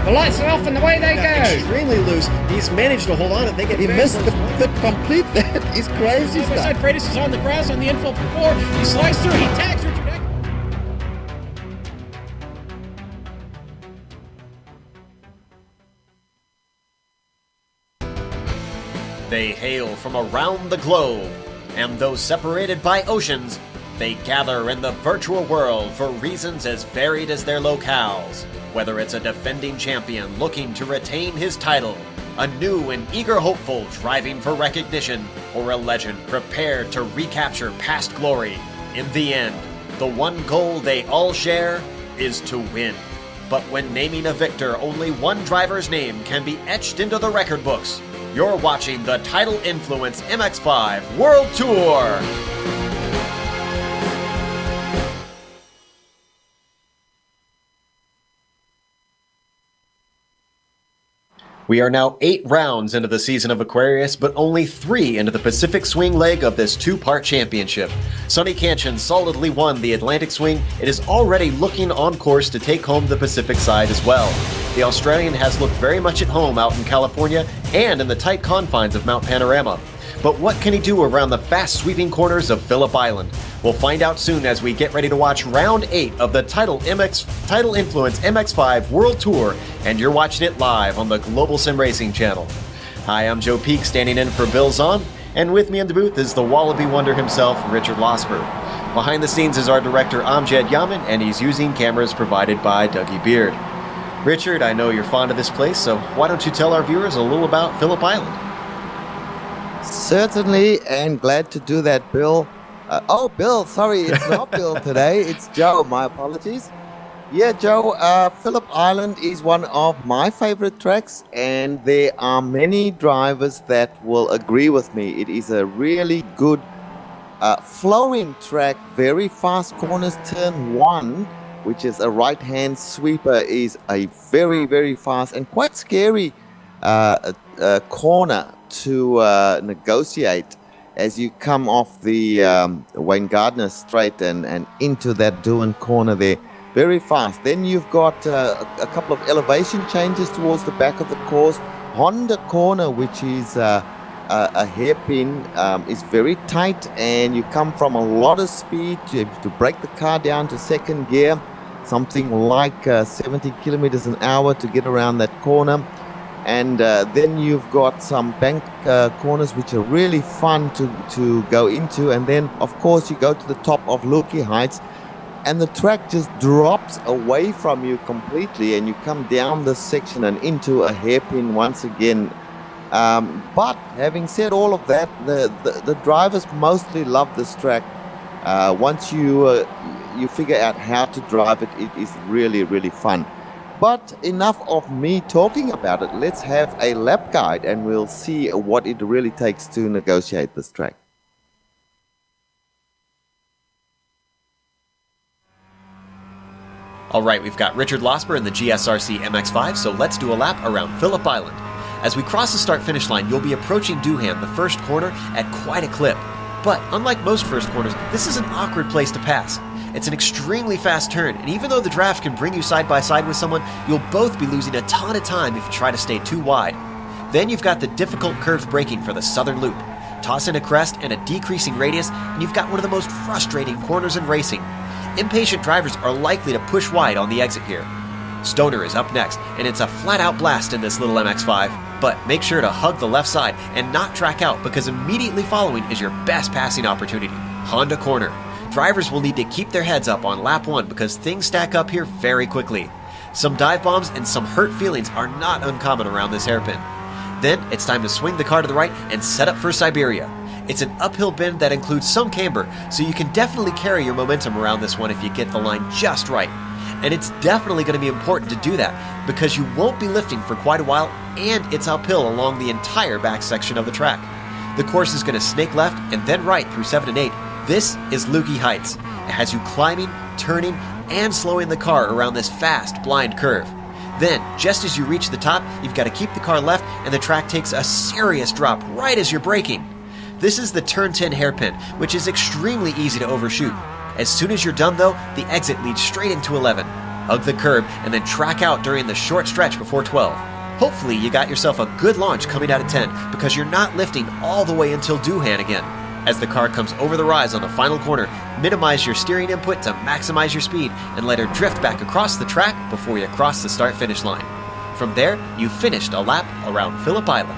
The lights are off and away they go. Extremely loose. He's managed to hold on. He missed the complete. That is crazy stuff. Side Freitas is on the grass on the infield floor. He slides through. He tags Richard Eck. They hail from around the globe, and though separated by oceans, they gather in the virtual world for reasons as varied as their locales. Whether it's a defending champion looking to retain his title, a new and eager hopeful driving for recognition, or a legend prepared to recapture past glory, in the end, the one goal they all share is to win. But when naming a victor, only one driver's name can be etched into the record books. You're watching the Tidal Influence MX-5 World Tour! We are now 8 rounds into the season of Aquarius, but only 3 into the Pacific Swing leg of this 2-part championship. Sonny Canchin solidly won the Atlantic Swing. It is already looking on course to take home the Pacific side as well. The Australian has looked very much at home out in California and in the tight confines of Mount Panorama. But what can he do around the fast sweeping corners of Phillip Island? We'll find out soon as we get ready to watch round 8 of the Tidal Influence MX-5 World Tour, and you're watching it live on the Global Sim Racing channel. Hi, I'm Joe Peak, standing in for Bill Zahn, and with me in the booth is the Wallaby Wonder himself, Richard Losper. Behind the scenes is our director Amjad Yaman, and he's using cameras provided by Dougie Beard. Richard, I know you're fond of this place, so why don't you tell our viewers a little about Phillip Island? Certainly, and glad to do that, Bill. Bill, sorry, it's not Bill today, it's Joe, my apologies. Yeah, Joe, Phillip Island is one of my favorite tracks, and there are many drivers that will agree with me. It is a really good flowing track, very fast corners. Turn 1, which is a right-hand sweeper, is a very, very fast and quite scary corner to negotiate as you come off the Wayne Gardner straight and into that Doohan corner there. Very fast. Then you've got a couple of elevation changes towards the back of the course. Honda corner, which is a hairpin, is very tight, and you come from a lot of speed to break the car down to second gear, something like 70 kilometers an hour to get around that corner. And then you've got some bank corners which are really fun to go into, and then of course you go to the top of Loki Heights and the track just drops away from you completely, and you come down this section and into a hairpin once again. But having said all of that, the drivers mostly love this track. Once you figure out how to drive it, it is really, really fun. But enough of me talking about it. Let's have a lap guide and we'll see what it really takes to negotiate this track. Alright, we've got Richard Losper in the GSRC MX-5, so let's do a lap around Phillip Island. As we cross the start-finish line, you'll be approaching Doohan, the first corner, at quite a clip. But unlike most first corners, this is an awkward place to pass. It's an extremely fast turn, and even though the draft can bring you side by side with someone, you'll both be losing a ton of time if you try to stay too wide. Then you've got the difficult curved braking for the southern loop. Toss in a crest and a decreasing radius, and you've got one of the most frustrating corners in racing. Impatient drivers are likely to push wide on the exit here. Stoner is up next, and it's a flat-out blast in this little MX-5. But make sure to hug the left side and not track out, because immediately following is your best passing opportunity, Honda corner. Drivers will need to keep their heads up on lap 1 because things stack up here very quickly. Some dive bombs and some hurt feelings are not uncommon around this hairpin. Then it's time to swing the car to the right and set up for Siberia. It's an uphill bend that includes some camber, so you can definitely carry your momentum around this one if you get the line just right. And it's definitely going to be important to do that because you won't be lifting for quite a while, and it's uphill along the entire back section of the track. The course is going to snake left and then right through 7 and 8. This is Lukey Heights. It has you climbing, turning, and slowing the car around this fast, blind curve. Then, just as you reach the top, you've got to keep the car left, and the track takes a serious drop right as you're braking. This is the turn 10 hairpin, which is extremely easy to overshoot. As soon as you're done though, the exit leads straight into 11. hug the curb, and then track out during the short stretch before 12. Hopefully you got yourself a good launch coming out of 10 because you're not lifting all the way until Doohan again. As the car comes over the rise on the final corner, minimize your steering input to maximize your speed and let her drift back across the track before you cross the start-finish line. From there, you finished a lap around Phillip Island.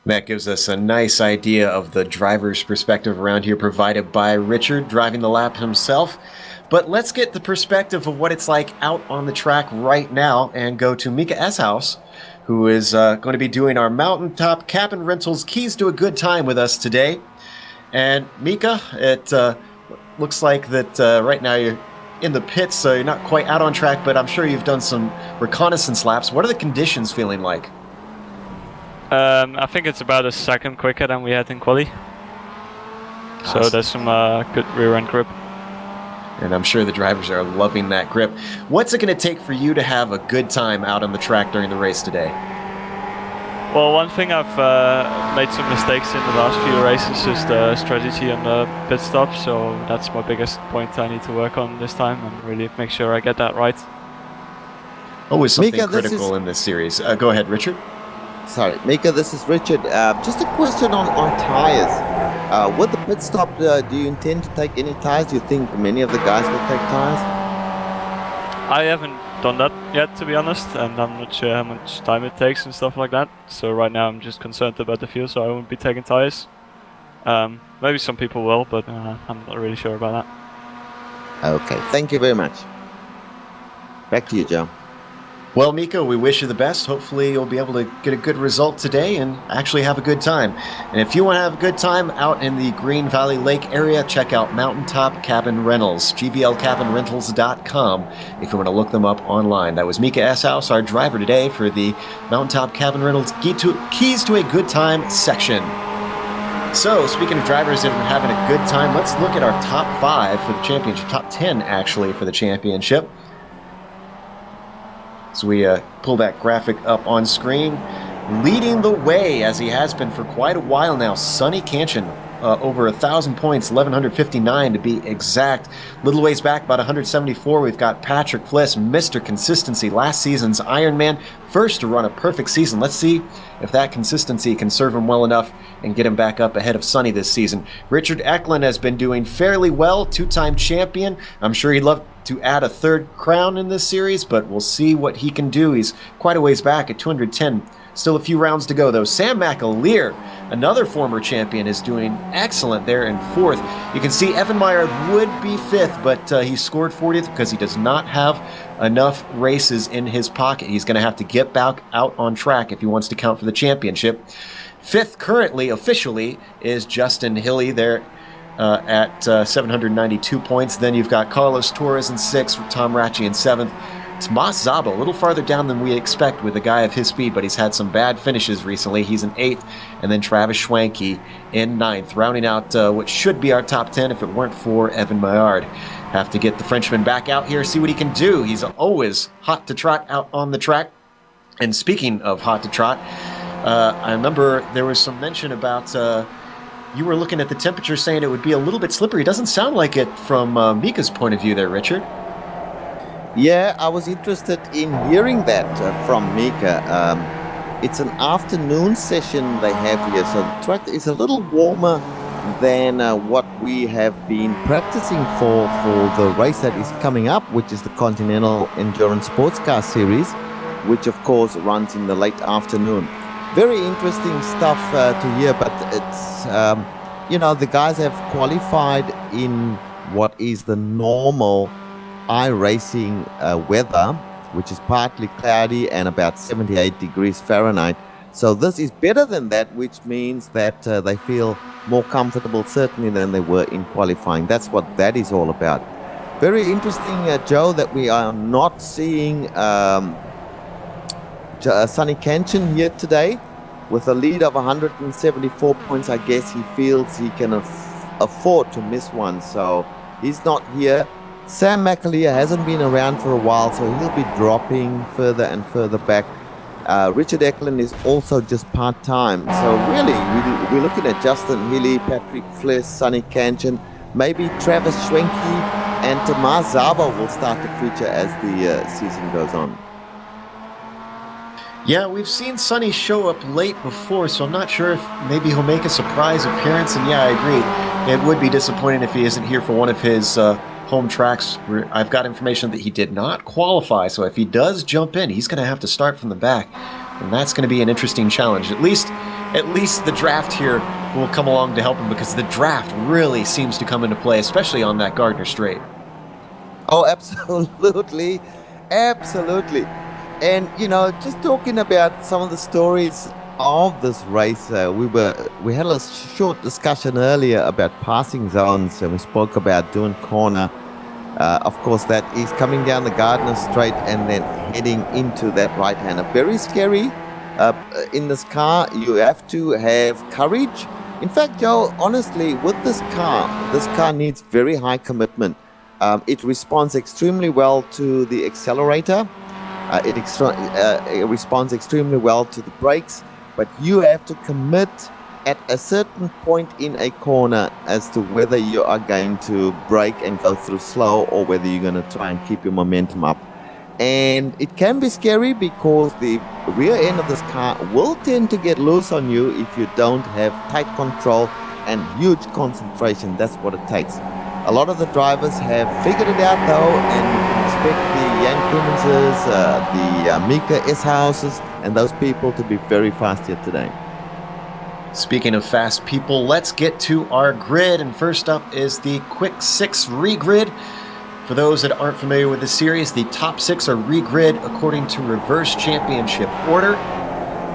That gives us a nice idea of the driver's perspective around here provided by Richard driving the lap himself. But let's get the perspective of what it's like out on the track right now and go to Mika Eshouse, who is going to be doing our Mountaintop Cabin Rentals Keys to a Good Time with us today. And Mika, it looks like that right now you're in the pits, so you're not quite out on track, but I'm sure you've done some reconnaissance laps. What are the conditions feeling like? I think it's about a second quicker than we had in quali. So Awesome. there's some good rear end grip. And I'm sure the drivers are loving that grip. What's it going to take for you to have a good time out on the track during the race today? Well, one thing I've made some mistakes in the last few races is the strategy on the pit stop. So that's my biggest point I need to work on this time and really make sure I get that right. Always something Mika, critical in this series. Go ahead, Richard. Sorry, Mika, this is Richard. Just a question on tires. With the pit stop, do you intend to take any tires? Do you think many of the guys will take tires? I haven't done that yet, to be honest, and I'm not sure how much time it takes and stuff like that. So right now I'm just concerned about the fuel, so I won't be taking tires. Maybe some people will, but I'm not really sure about that. Okay, thank you very much. Back to you, Joe. Well, Mika, we wish you the best. Hopefully you'll be able to get a good result today and actually have a good time. And if you want to have a good time out in the Green Valley Lake area, check out Mountaintop Cabin Rentals, gvlcabinrentals.com, if you want to look them up online. That was Mika Eshouse, our driver today for the Mountaintop Cabin Rentals Keys to a Good Time section. So, speaking of drivers that are having a good time, let's look at our top 5 for the championship, top 10 actually for the championship. So we pull that graphic up on screen. Leading the way, as he has been for quite a while now, Sonny Canchin, over 1,000 points, 1,159 to be exact. Little ways back, about 174, we've got Patrick Fliss, Mr. Consistency, last season's Ironman, first to run a perfect season. Let's see if that consistency can serve him well enough and get him back up ahead of Sonny this season. Richard Eklund has been doing fairly well, 2-time champion. I'm sure he'd love to add a 3rd crown in this series, but we'll see what he can do. He's quite a ways back at 210. Still a few rounds to go, though. Sam McAleer, another former champion, is doing excellent there in 4th. You can see Evan Meyer would be 5th, but he scored 40th because he does not have enough races in his pocket. He's going to have to get back out on track if he wants to count for the championship. 5th currently, officially, is Justin Hilly there at 792 points. Then you've got Carlos Torres in 6th, Tom Ratchey in 7th. Tomas Zabo, a little farther down than we expect with a guy of his speed, but he's had some bad finishes recently. He's in 8th, and then Travis Schwanke in 9th, rounding out what should be our top 10 if it weren't for Evan Maillard. Have to get the Frenchman back out here, see what he can do. He's always hot to trot out on the track. And speaking of hot to trot, I remember there was some mention about you were looking at the temperature saying it would be a little bit slippery. It doesn't sound like it from Mika's point of view there, Richard. Yeah, I was interested in hearing that from Mika. It's an afternoon session they have here, so the track is a little warmer than what we have been practicing for the race that is coming up, which is the Continental Endurance Sports Car Series, which of course runs in the late afternoon. Very interesting stuff to hear, but it's, the guys have qualified in what is the normal iRacing weather, which is partly cloudy and about 78 degrees Fahrenheit. So this is better than that, which means that they feel more comfortable certainly than they were in qualifying. That's what that is all about. Very interesting, Joe, that we are not seeing Sonny Canchin here today with a lead of 174 points. I guess he feels he can afford to miss one, so he's not here. Sam McAleer hasn't been around for a while, so he'll be dropping further and further back. Richard Eklund is also just part-time. So really, we're looking at Justin Healy, Patrick Fliss, Sonny Kanchan, maybe Travis Schwenke, and Tomas Zabo will start to feature as the season goes on. Yeah, we've seen Sonny show up late before, so I'm not sure if maybe he'll make a surprise appearance. And yeah, I agree. It would be disappointing if he isn't here for one of his home tracks. I've got information that he did not qualify, so if he does jump in, he's going to have to start from the back, and that's going to be an interesting challenge. At least the draft here will come along to help him, because the draft really seems to come into play, especially on that Gardner Straight. Oh, absolutely. Absolutely. And, just talking about some of the stories of this race, we had a short discussion earlier about passing zones, and we spoke about doing corner. Of course, that is coming down the Gardner Straight and then heading into that right-hander. Very scary in this car. You have to have courage. In fact, Joe, honestly, with this car needs very high commitment. It responds extremely well to the accelerator. It responds extremely well to the brakes, but you have to commit at a certain point in a corner as to whether you are going to brake and go through slow or whether you're going to try and keep your momentum up. And it can be scary because the rear end of this car will tend to get loose on you if you don't have tight control and huge concentration. That's what it takes. A lot of the drivers have figured it out though, and you can expect the Jan Cummenses, the Mika Eshouses, and those people to be very fast here today. Speaking of fast people, let's get to our grid, and first up is the Quick 6 regrid. For those that aren't familiar with the series, the top 6 are regrid according to reverse championship order.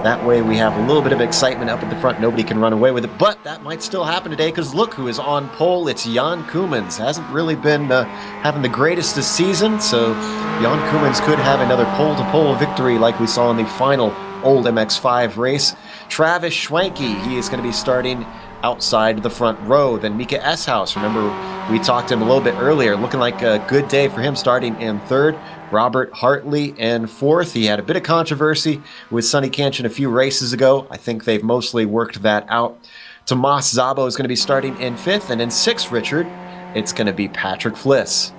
That way we have a little bit of excitement up at the front. Nobody can run away with it, but that might still happen today, because look who is on pole. It's Jan Cumens. Hasn't really been having the greatest this season, so Jan Cumens could have another pole-to-pole victory like we saw in the final old MX-5 race. Travis Schwenke, he is going to be starting outside the front row. Then Mika Eshouse, remember we talked to him a little bit earlier, looking like a good day for him, starting in third. Robert Hartley in fourth. He had a bit of controversy with Sonny Kanchan a few races ago. I think they've mostly worked that out. Tomas Zabo is going to be starting in fifth, and in sixth, Richard, it's going to be Patrick Fliss.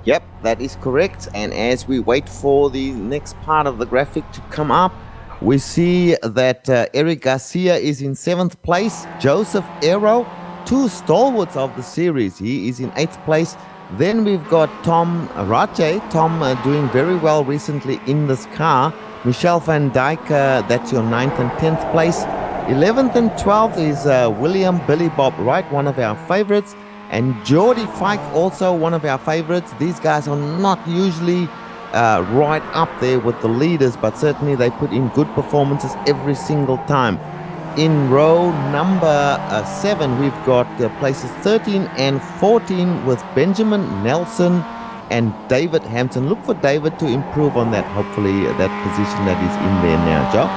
Yep, that is correct. And as we wait for the next part of the graphic to come up, we see that Eric Garcia is in 7th place. Joseph Aero, 2 stalwarts of the series. He is in 8th place. Then we've got Tom Rache. Tom doing very well recently in this car. Michelle van Dijk, that's your 9th and 10th place. 11th and 12th is William Billy Bob Wright, one of our favorites. And Geordie Fike, also one of our favorites. These guys are not usually right up there with the leaders, but certainly they put in good performances every single time. In row number 7, we've got places 13 and 14 with Benjamin Nelson and David Hampton. Look for David to improve on that, hopefully, that position that is in there now, Joe.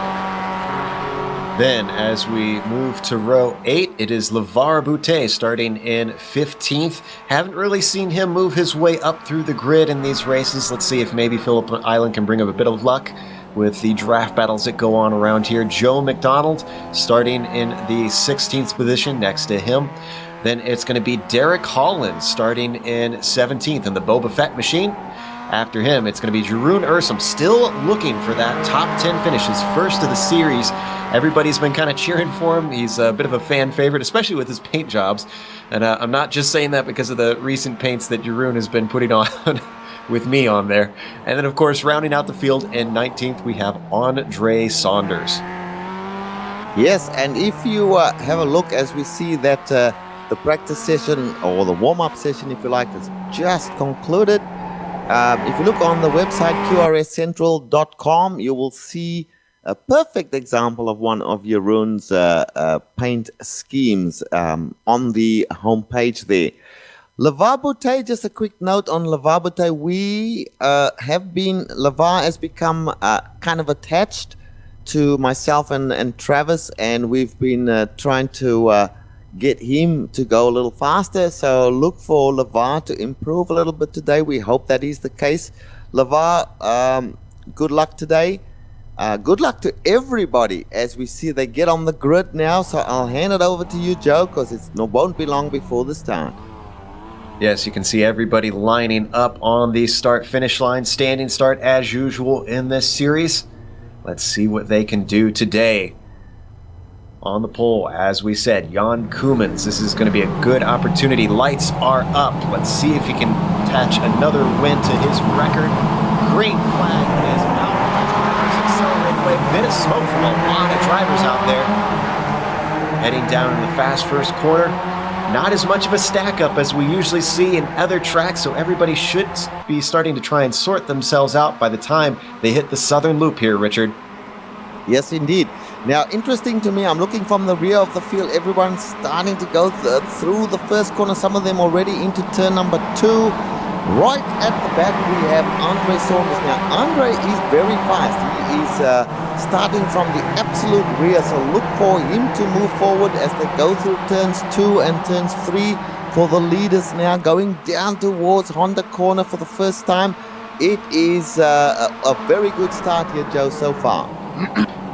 Then, as we move to row 8, it is LeVar Boutet starting in 15th. Haven't really seen him move his way up through the grid in these races. Let's see if maybe Phillip Island can bring him a bit of luck with the draft battles that go on around here. Joe McDonald starting in the 16th position next to him. Then it's going to be Derek Holland starting in 17th in the Boba Fett machine. After him, it's going to be Jeroen Ursum, still looking for that top 10 finish, his first of the series. Everybody's been kind of cheering for him. He's a bit of a fan favorite, especially with his paint jobs. And I'm not just saying that because of the recent paints that Jeroen has been putting on with me on there. And then, of course, rounding out the field in 19th, we have Andre Saunders. Yes, and if you have a look as we see that the practice session, or the warm-up session, if you like, is just concluded. If you look on the website, qrscentral.com, you will see a perfect example of one of Jeroen's paint schemes on the homepage there. LeVar Boutet, just a quick note on LeVar Boutet. LeVar has become kind of attached to myself and Travis, and we've been trying to get him to go a little faster. So look for LeVar to improve a little bit today. We hope that is the case. LeVar, good luck today. Good luck to everybody as we see they get on the grid now. So I'll hand it over to you, Joe, because it won't be long before the start. Yes, you can see everybody lining up on the start-finish line. Standing start as usual in this series. Let's see what they can do today. On the pole, as we said, Jan Koemans. This is going to be a good opportunity. Lights are up. Let's see if he can attach another win to his record. Green flag is out. Drivers accelerating away. Bit of smoke from a lot of drivers out there. Heading down in the fast first corner. Not as much of a stack up as we usually see in other tracks, so everybody should be starting to try and sort themselves out by the time they hit the southern loop here, Richard. Yes, indeed. Now, interesting to me, I'm looking from the rear of the field. Everyone's starting to go through the first corner, some of them already into turn number 2. Right at the back, we have Andre Saunders. Now, Andre is very fast. He is starting from the absolute rear, so look for him to move forward as they go through turns 2 and turns 3 for the leaders now, going down towards Honda Corner for the first time. It is a very good start here, Joe, so far.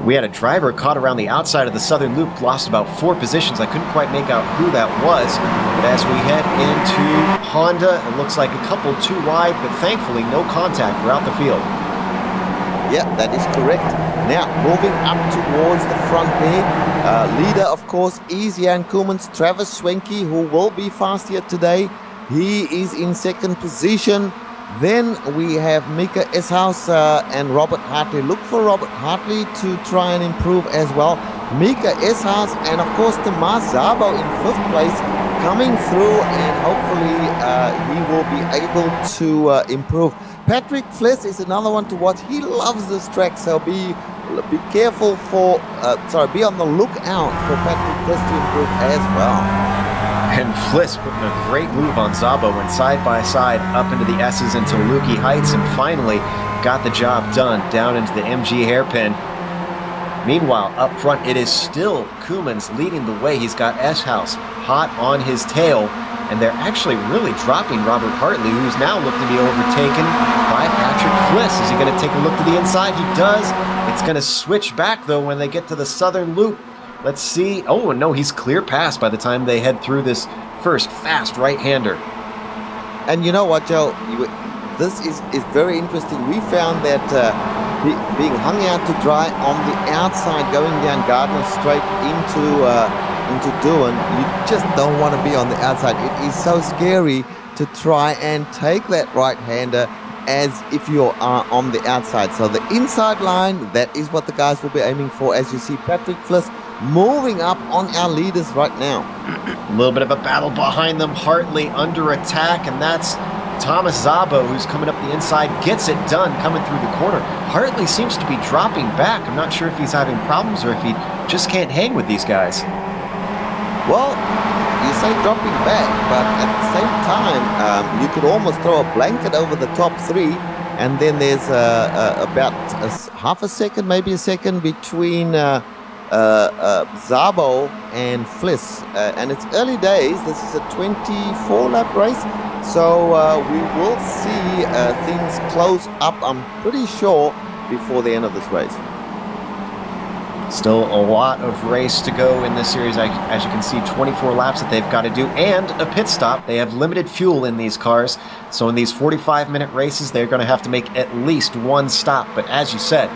We had a driver caught around the outside of the southern loop, lost about 4 positions. I couldn't quite make out who that was, but as we head into Honda, it looks like a couple too wide, but thankfully no contact throughout the field. Yeah, that is correct. Now, moving up towards the front there, leader, of course, is Jan Koemans. Travis Schwenke, who will be fast here today. He is in second position. Then we have Mika Eshaus and Robert Hartley. Look for Robert Hartley to try and improve as well. Mika Eshaus and, of course, Tomas Szabo in 5th place coming through, and hopefully he will be able to improve. Patrick Fliss is another one to watch. He loves this track, so be careful for, be on the lookout for Patrick Fliss to improve as well. And Fliss putting a great move on Szabo, went side by side up into the S's into Lukey Heights, and finally got the job done down into the MG hairpin. Meanwhile, up front, it is still Koemans leading the way. He's got Eshaus hot on his tail, and they're actually really dropping Robert Hartley, who's now looking to be overtaken by Patrick Fliss. Is he going to take a look to the inside? He does. It's going to switch back, though, when they get to the southern loop. Let's see. Oh, no, he's clear past by the time they head through this first fast right-hander. And you know what, Joe? This is very interesting. We found that being hung out to dry on the outside, going down Gardner straight into Doohan, you just don't want to be on the outside. It is so scary to try and take that right-hander as if you are on the outside. So the inside line, that is what the guys will be aiming for, as you see Patrick Fliss moving up on our leaders right now. A little bit of a battle behind them. Hartley under attack, and that's Tomas Szabo, who's coming up the inside, gets it done coming through the corner. Hartley seems to be dropping back. I'm not sure if he's having problems or if he just can't hang with these guys. Well, you say dropping back, but at the same time, you could almost throw a blanket over the top 3, and then there's about half a second, maybe a second between Szabo and Fliss, and it's early days. This is a 24-lap race, so we will see things close up, I'm pretty sure, before the end of this race. Still a lot of race to go in this series. As you can see, 24 laps that they've got to do, and a pit stop. They have limited fuel in these cars, so in these 45-minute races, they're going to have to make at least one stop. But as you said,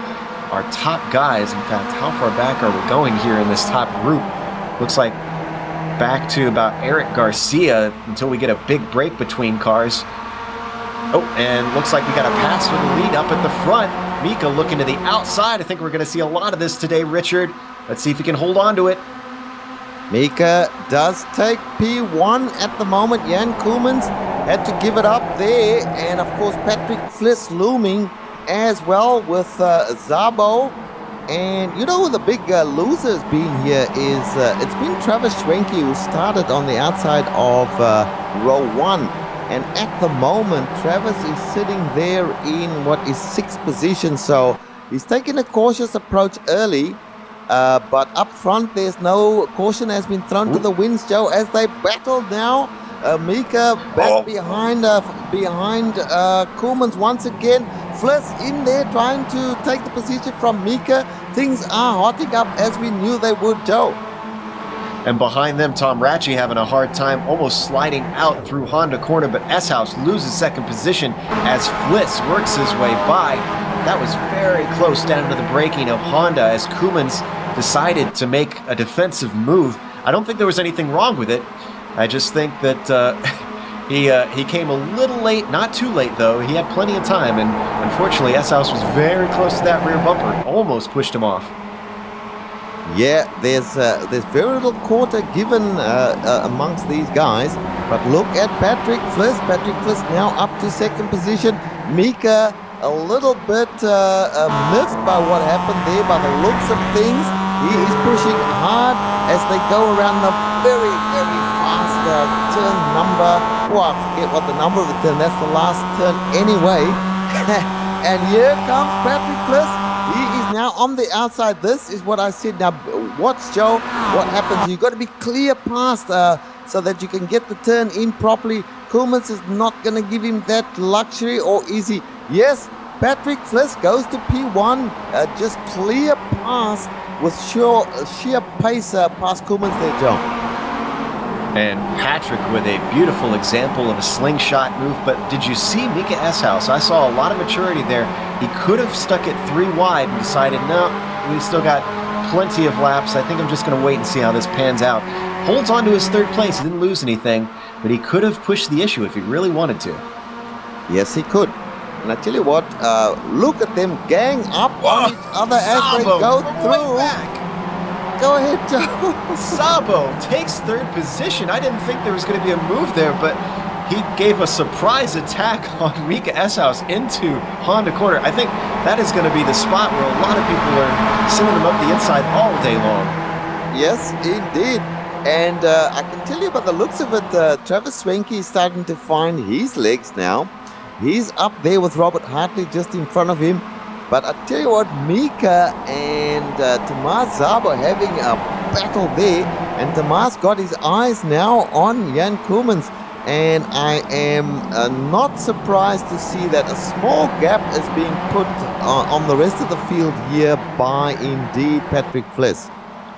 our top guys, in fact, how far back are we going here in this top group? Looks like back to about Eric Garcia until we get a big break between cars. Oh, and looks like we got a pass for the lead up at the front. Mika looking to the outside. I think we're going to see a lot of this today, Richard. Let's see if he can hold on to it. Mika does take P1 at the moment. Jan Koemans had to give it up there. And, of course, Patrick Fliss looming as well with Szabo. And, you know, the big loser has been here is it's been Travis Schwenke, who started on the outside of row 1. And at the moment, Travis is sitting there in what is 6th position. So he's taking a cautious approach early. But up front, there's no caution has been thrown to the winds, Joe, as they battle now. Mika back behind Koemans once again. Fliss in there trying to take the position from Mika. Things are hotting up as we knew they would, Joe. And behind them, Tom Ratchey having a hard time almost sliding out through Honda corner, but S-House loses second position as Fliss works his way by. That was very close down to the braking of Honda as Koumans decided to make a defensive move. I don't think there was anything wrong with it. I just think that he came a little late, not too late though. He had plenty of time, and unfortunately S-House was very close to that rear bumper, almost pushed him off. Yeah, there's very little quarter given amongst these guys, but look at Patrick Fliss. Patrick Fliss now up to second position. Mika a little bit miffed by what happened there by the looks of things. He is pushing hard as they go around the very, very fast turn number. Oh, I forget what the number of the turn. That's the last turn anyway. And here comes Patrick Fliss. He is now on the outside. This is what I said. Now, watch, Joe, what happens. You've got to be clear past so that you can get the turn in properly. Koumans is not going to give him that luxury, or is he? Yes, Patrick Fliss goes to P1. Just clear past with sheer pace past Koumans there, Joe. And Patrick with a beautiful example of a slingshot move, but did you see Mika S-House? I saw a lot of maturity there. He could have stuck it 3 wide and decided, no, we still got plenty of laps. I think I'm just going to wait and see how this pans out. Holds on to his 3rd place. He didn't lose anything, but he could have pushed the issue if he really wanted to. Yes, he could. And I tell you what, look at them gang up on each other as they go through. Go ahead, Joe. Sabo takes 3rd position. I didn't think there was going to be a move there, but he gave a surprise attack on Mika S-House into Honda corner. I think that is going to be the spot where a lot of people are sending them up the inside all day long. Yes, indeed. And I can tell you by the looks of it, Travis Swenke is starting to find his legs now. He's up there with Robert Hartley just in front of him. But I tell you what, Mika and Tomas Szabo having a battle there. And Tomas got his eyes now on Jan Koumans. And I am not surprised to see that a small gap is being put on the rest of the field here by, indeed, Patrick Fliss.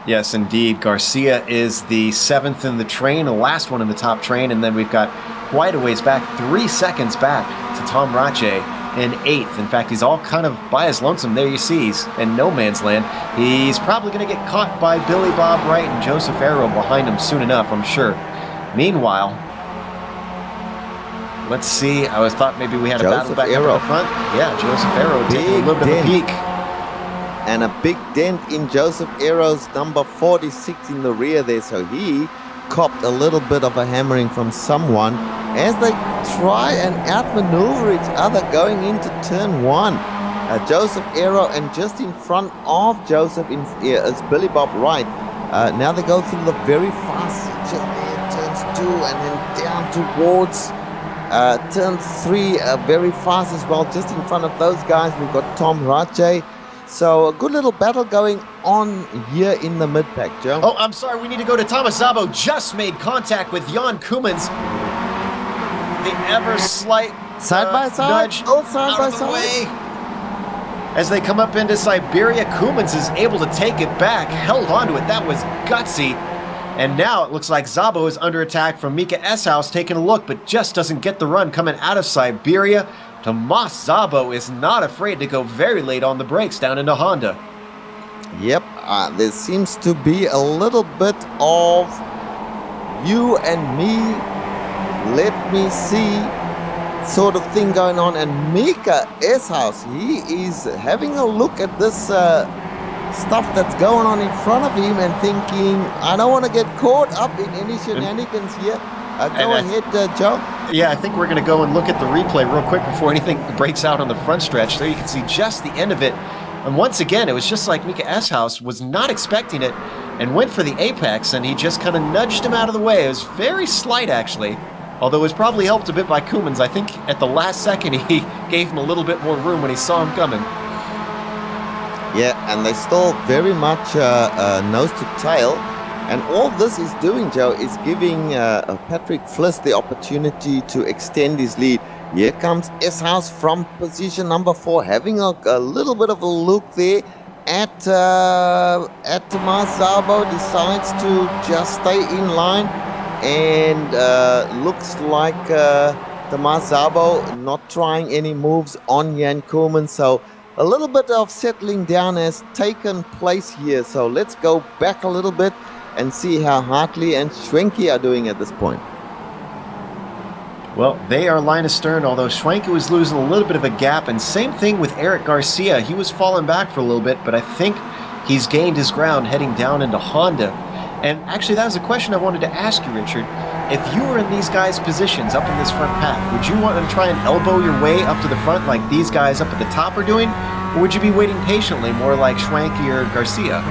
Yes, indeed. Garcia is the 7th in the train, the last one in the top train. And then we've got quite a ways back, 3 seconds back to Tom Ratchey in 8th. In fact, he's all kind of by his lonesome. There you see, he's in no man's land. He's probably going to get caught by Billy Bob Wright and Joseph Arrow behind him soon enough, I'm sure. Meanwhile, let's see. I thought maybe we had a battle back up in the front. Yeah, Joseph Arrow taking a little bit of a peek. And a big dent in Joseph Arrow's number 46 in the rear there. So he copped a little bit of a hammering from someone as they try and outmaneuver each other going into turn 1. Joseph Arrow, and just in front of Joseph is Billy Bob Wright. Now they go through the very fast section there, turns 2 and then down towards turn 3 very fast as well. Just in front of those guys we've got Tom Ratchey. So a good little battle going on here in the mid-pack, Joe. Oh, I'm sorry, we need to go to Thomas Szabo. Just made contact with Jan Koumans. The ever slight side by side, all side by side. Way. As they come up into Siberia, Koumans is able to take it back, held onto it. That was gutsy. And now it looks like Szabo is under attack from Mika S-House, taking a look, but just doesn't get the run coming out of Siberia. Tomas Szabo is not afraid to go very late on the brakes down into Honda. Yep, there seems to be a little bit of you and me, let me see sort of thing going on. And Mika S-House, he is having a look at this stuff that's going on in front of him and thinking, I don't want to get caught up in any shenanigans here. Go ahead, Joe. Yeah, I think we're going to go and look at the replay real quick before anything breaks out on the front stretch. There you can see just the end of it. And once again, it was just like Mika S-House was not expecting it and went for the apex, and he just kind of nudged him out of the way. It was very slight, actually, although it was probably helped a bit by Koumans. I think at the last second, he gave him a little bit more room when he saw him coming. Yeah, and they still very much nose to tail. And all this is doing, Joe, is giving Patrick Fliss the opportunity to extend his lead. Here comes S-House from position number 4, having a little bit of a look there at Tomas Szabo. Decides to just stay in line, and looks like Tomas Szabo not trying any moves on Jan Koolman. So a little bit of settling down has taken place here. So let's go back a little bit and see how Hartley and Schwenke are doing at this point. Well, they are line astern, although Schwenke was losing a little bit of a gap, and same thing with Eric Garcia. He was falling back for a little bit, but I think he's gained his ground heading down into Honda. And actually, that was a question I wanted to ask you, Richard. If you were in these guys' positions up in this front pack, would you want to try and elbow your way up to the front like these guys up at the top are doing? Or would you be waiting patiently, more like Schwenke or Garcia?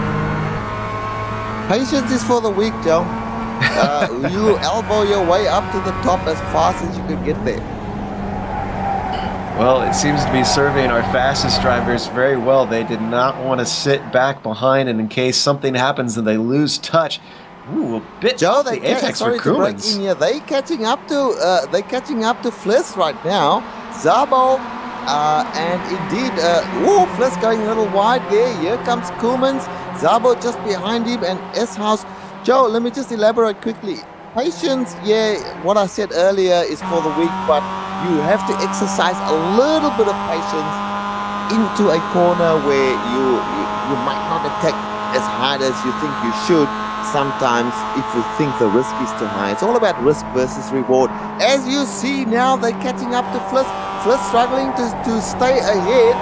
Patience is for the weak, Joe. You elbow your way up to the top as fast as you can get there. Well, it seems to be serving our fastest drivers very well. They did not want to sit back behind, and in case something happens and they lose touch, ooh, a bit Joe, off the apex for Koolmans. They catching up to Fliss right now. Szabo, and indeed, Fliss going a little wide there. Here comes Koolmans. Szabo just behind him, and S-House. Joe, let me just elaborate quickly. Patience, yeah, what I said earlier is for the weak, but you have to exercise a little bit of patience into a corner where you might not attack as hard as you think you should. Sometimes if you think the risk is too high. It's all about risk versus reward. As you see now, they're catching up to Fliss. Fliss struggling to stay ahead.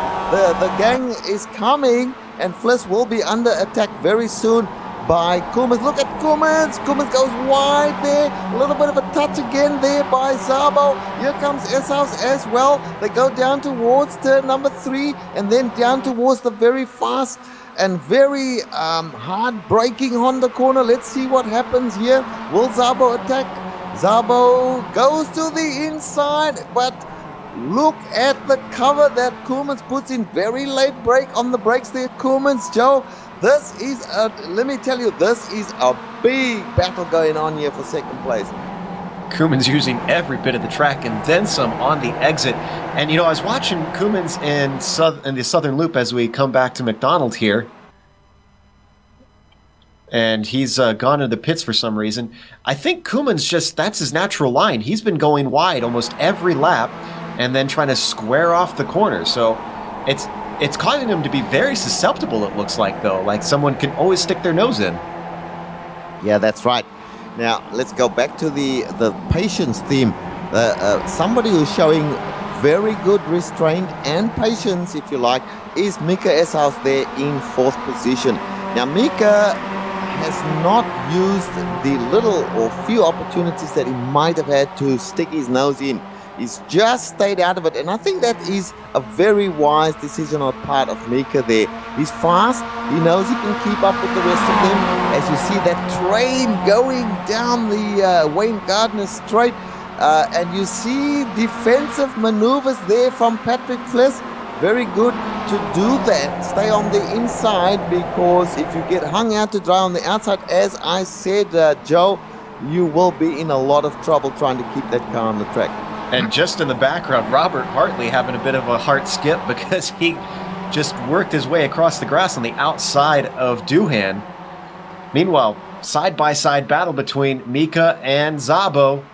The gang is coming, and Fliss will be under attack very soon by Koolmans. Look at Koolmans. Koolmans goes wide there. A little bit of a touch again there by Szabo. Here comes S-House as well. They go down towards turn number 3 and then down towards the very fast and very hard braking Honda corner. Let's see what happens here. Will Szabo attack? Szabo goes to the inside, but look at the cover that Koolmans puts in. Very late brake on the brakes there, Koolmans. Joe, this is let me tell you, this is a big battle going on here for second place. Koolmans using every bit of the track and then some on the exit. And, I was watching Koolmans in the Southern Loop as we come back to McDonald here. And he's gone into the pits for some reason. I think Koolmans that's his natural line. He's been going wide almost every lap and then trying to square off the corner. So it's causing him to be very susceptible, it looks like, though. Like someone can always stick their nose in. Yeah, that's right. Now, let's go back to the patience theme. Somebody who's showing very good restraint and patience, if you like, is Mika S-House there in 4th position. Now, Mika has not used the little or few opportunities that he might have had to stick his nose in. He's just stayed out of it, and I think that is a very wise decision on the part of Mika there. He's fast, he knows he can keep up with the rest of them. As you see that train going down the Wayne Gardner Straight, and you see defensive maneuvers there from Patrick Fliss. Very good to do that. Stay on the inside, because if you get hung out to dry on the outside, as I said, Joe, you will be in a lot of trouble trying to keep that car on the track. And just in the background, Robert Hartley having a bit of a heart skip because he just worked his way across the grass on the outside of Doohan. Meanwhile, side-by-side battle between Mika and Szabo.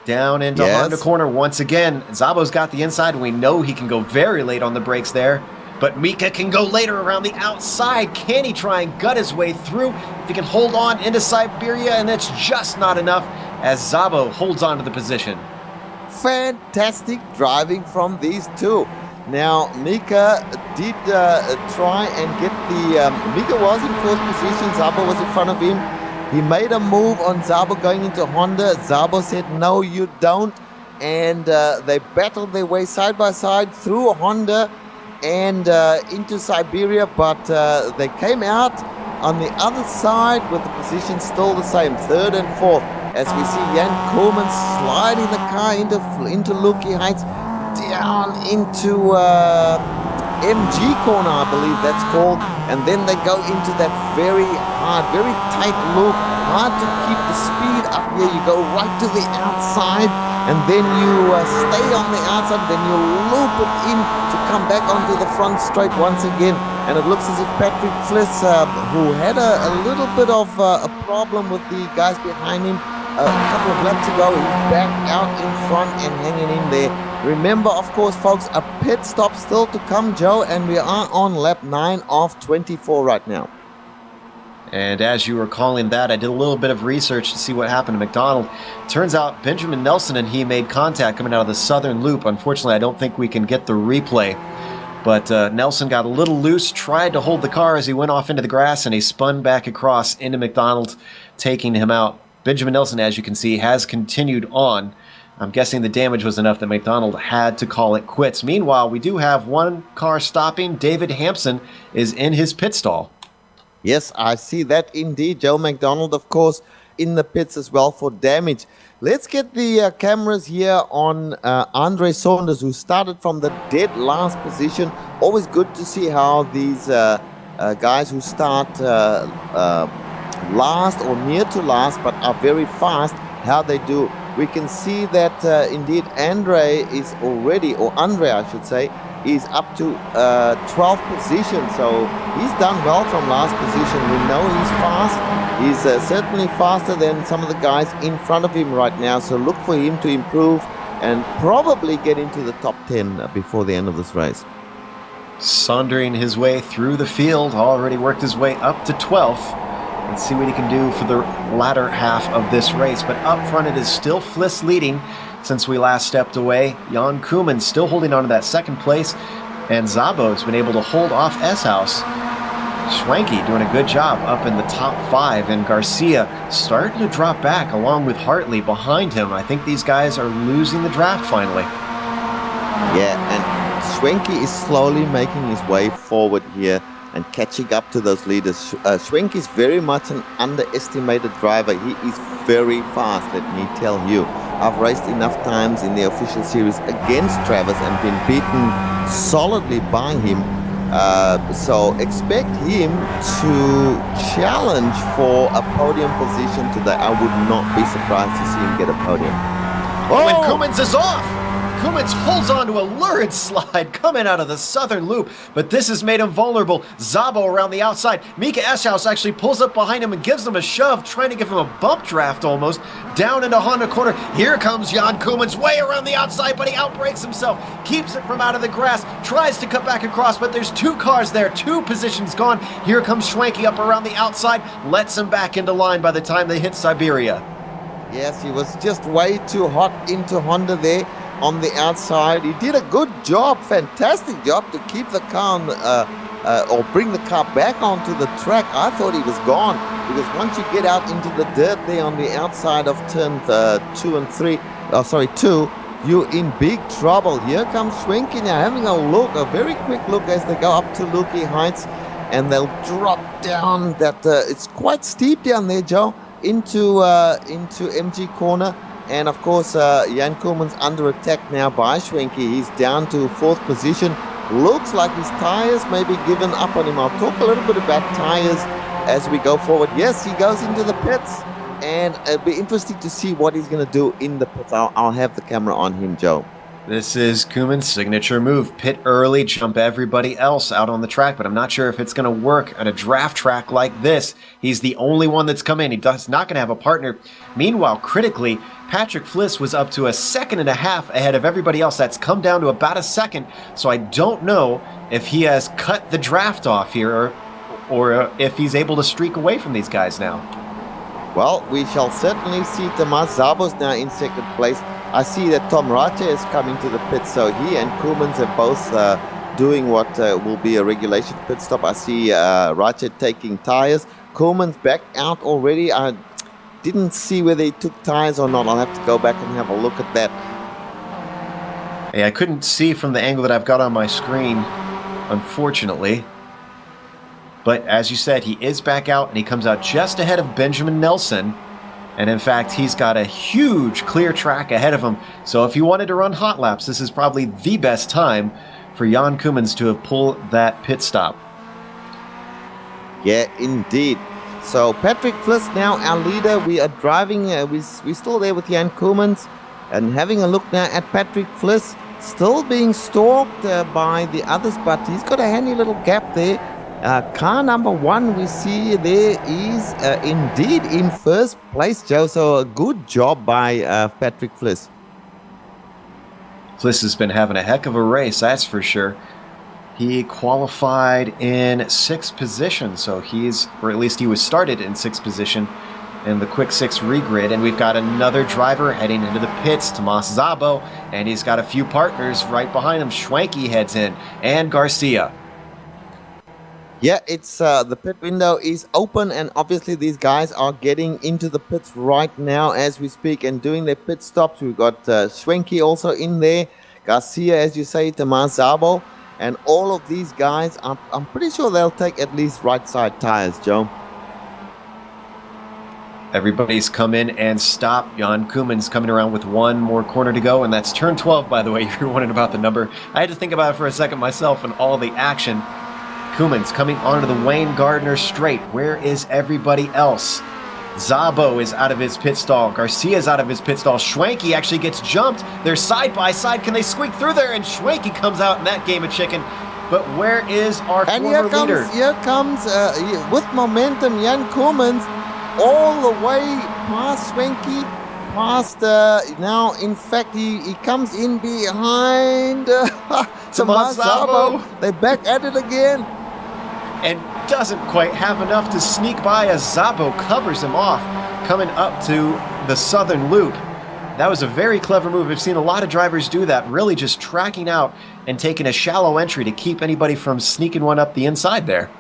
Down into Honda corner once again. Zabo's got the inside. We know he can go very late on the brakes there. But Mika can go later around the outside. Can he try and gut his way through? If he can hold on into Siberia, and that's just not enough as Szabo holds on to the position. Fantastic driving from these two. Now, Mika did try and get the... Mika was in 4th position. Szabo was in front of him. He made a move on Szabo going into Honda. Szabo said, no, you don't. And they battled their way side by side through Honda and into Siberia. But they came out on the other side with the position still the same, 3rd and 4th. As we see Jan Koolman sliding the car into Luki Heights, down into MG corner, I believe that's called. And then they go into that very hard, very tight loop, hard to keep the speed up here. You go right to the outside, and then you stay on the outside, then you loop it in to come back onto the front straight once again. And it looks as if Patrick Fliss, who had a little bit of a problem with the guys behind him a couple of laps ago, he's back out in front and hanging in there. Remember, of course, folks, a pit stop still to come, Joe, and we are on lap 9 of 24 right now. And as you were calling that, I did a little bit of research to see what happened to McDonald. Turns out Benjamin Nelson and he made contact coming out of the southern loop. Unfortunately, I don't think we can get the replay. But Nelson got a little loose, tried to hold the car as he went off into the grass, and he spun back across into McDonald, taking him out. Benjamin Nelson, as you can see, has continued on. I'm guessing the damage was enough that McDonald had to call it quits. Meanwhile, we do have one car stopping. David Hampson is in his pit stall. Yes, I see that indeed. Joe McDonald, of course, in the pits as well for damage. Let's get the cameras here on Andre Saunders, who started from the dead last position. Always good to see how these guys who start last or near to last but are very fast, how they do. We can see that indeed Andre is already, or Andre I should say, is up to 12th position, so he's done well from last position. We know he's fast. He's certainly faster than some of the guys in front of him right now, so look for him to improve and probably get into the top 10 before the end of this race. Saundering his way through the field, already worked his way up to 12th. Let's see what he can do for the latter half of this race. But up front, it is still Fliss leading since we last stepped away. Jan Koeman still holding on to that second place. And Szabo's been able to hold off S-House. Schwenke doing a good job up in the top 5. And Garcia starting to drop back along with Hartley behind him. I think these guys are losing the draft finally. Yeah, and Schwenke is slowly making his way forward here and catching up to those leaders. Schwenke is very much an underestimated driver. He is very fast, let me tell you. I've raced enough times in the official series against Travis and been beaten solidly by him. So expect him to challenge for a podium position today. I would not be surprised to see him get a podium. Oh, and Koemans is off! Koemans holds on to a lurid slide coming out of the southern loop, but this has made him vulnerable. Szabo around the outside. Mika S-House actually pulls up behind him and gives him a shove, trying to give him a bump draft almost, down into Honda corner. Here comes Jan Koemans way around the outside, but he outbrakes himself, keeps it from out of the grass, tries to cut back across, but there's 2 cars there, 2 positions gone. Here comes Schwenke up around the outside, lets him back into line by the time they hit Siberia. Yes, he was just way too hot into Honda there on the outside. He did a good job, fantastic job to keep the car on, or bring the car back onto the track. I thought he was gone, because once you get out into the dirt there on the outside of turn 2, you're in big trouble. Here comes Schwenke now having a look, a very quick look as they go up to Lukey Heights, and they'll drop down that, it's quite steep down there, Joe, into MG corner. And of course, Jan Koeman's under attack now by Schwenke. He's down to 4th position. Looks like his tires may be given up on him. I'll talk a little bit about tires as we go forward. Yes, he goes into the pits, and it'll be interesting to see what he's going to do in the pits. I'll have the camera on him, Joe. This is Koeman's signature move. Pit early, jump everybody else out on the track, but I'm not sure if it's going to work at a draft track like this. He's the only one that's come in. He's not going to have a partner. Meanwhile, critically, Patrick Fliss was up to a 1.5 seconds ahead of everybody else. That's come down to about 1 second, so I don't know if he has cut the draft off here or if he's able to streak away from these guys now. Well, we shall certainly see. Tomas Szabo's now in 2nd place. I see that Tom Rache is coming to the pit, so he and Koemans are both doing what will be a regulation pit stop. I see Rache taking tires. Koeman's back out already. I didn't see whether he took tires or not. I'll have to go back and have a look at that. Hey, I couldn't see from the angle that I've got on my screen, unfortunately. But as you said, he is back out, and he comes out just ahead of Benjamin Nelson. And in fact, he's got a huge clear track ahead of him. So if you wanted to run hot laps, this is probably the best time for Jan Koemans to have pulled that pit stop. Yeah, indeed. So Patrick Fliss now our leader. We are driving. We're still there with Jan Koemans, and having a look now at Patrick Fliss, still being stalked by the others, but he's got a handy little gap there. Car number 1 we see there is indeed in first place, Joe. So a good job by Patrick Fliss. Fliss has been having a heck of a race, that's for sure. He qualified in 6th position, so or at least he was started in 6th position in the Quick 6 regrid. And we've got another driver heading into the pits, Tomas Szabo, and he's got a few partners right behind him. Schwenke heads in, and Garcia. Yeah, it's the pit window is open, and obviously these guys are getting into the pits right now as we speak and doing their pit stops. We've got Schwenke also in there, Garcia, as you say, Tomas Szabo. And all of these guys, I'm pretty sure they'll take at least right side tires, Joe. Everybody's come in and stopped. Jan Koemans coming around with one more corner to go, and that's turn 12, by the way. You're wondering about the number. I had to think about it for a second myself and all the action. Koemans coming onto the Wayne Gardner straight. Where is everybody else? Szabo is out of his pit stall. Garcia is out of his pit stall. Schwenke actually gets jumped. They're side by side. Can they squeak through there? And Schwenke comes out in that game of chicken. But where is our former leader? Here comes, with momentum, Jan Koemans all the way past Schwenke, past, now, in fact, he comes in behind Tomas Szabo. They're back at it again. And doesn't quite have enough to sneak by as Szabo covers him off, coming up to the southern loop. That was a very clever move. I've seen a lot of drivers do that, really just tracking out and taking a shallow entry to keep anybody from sneaking one up the inside there.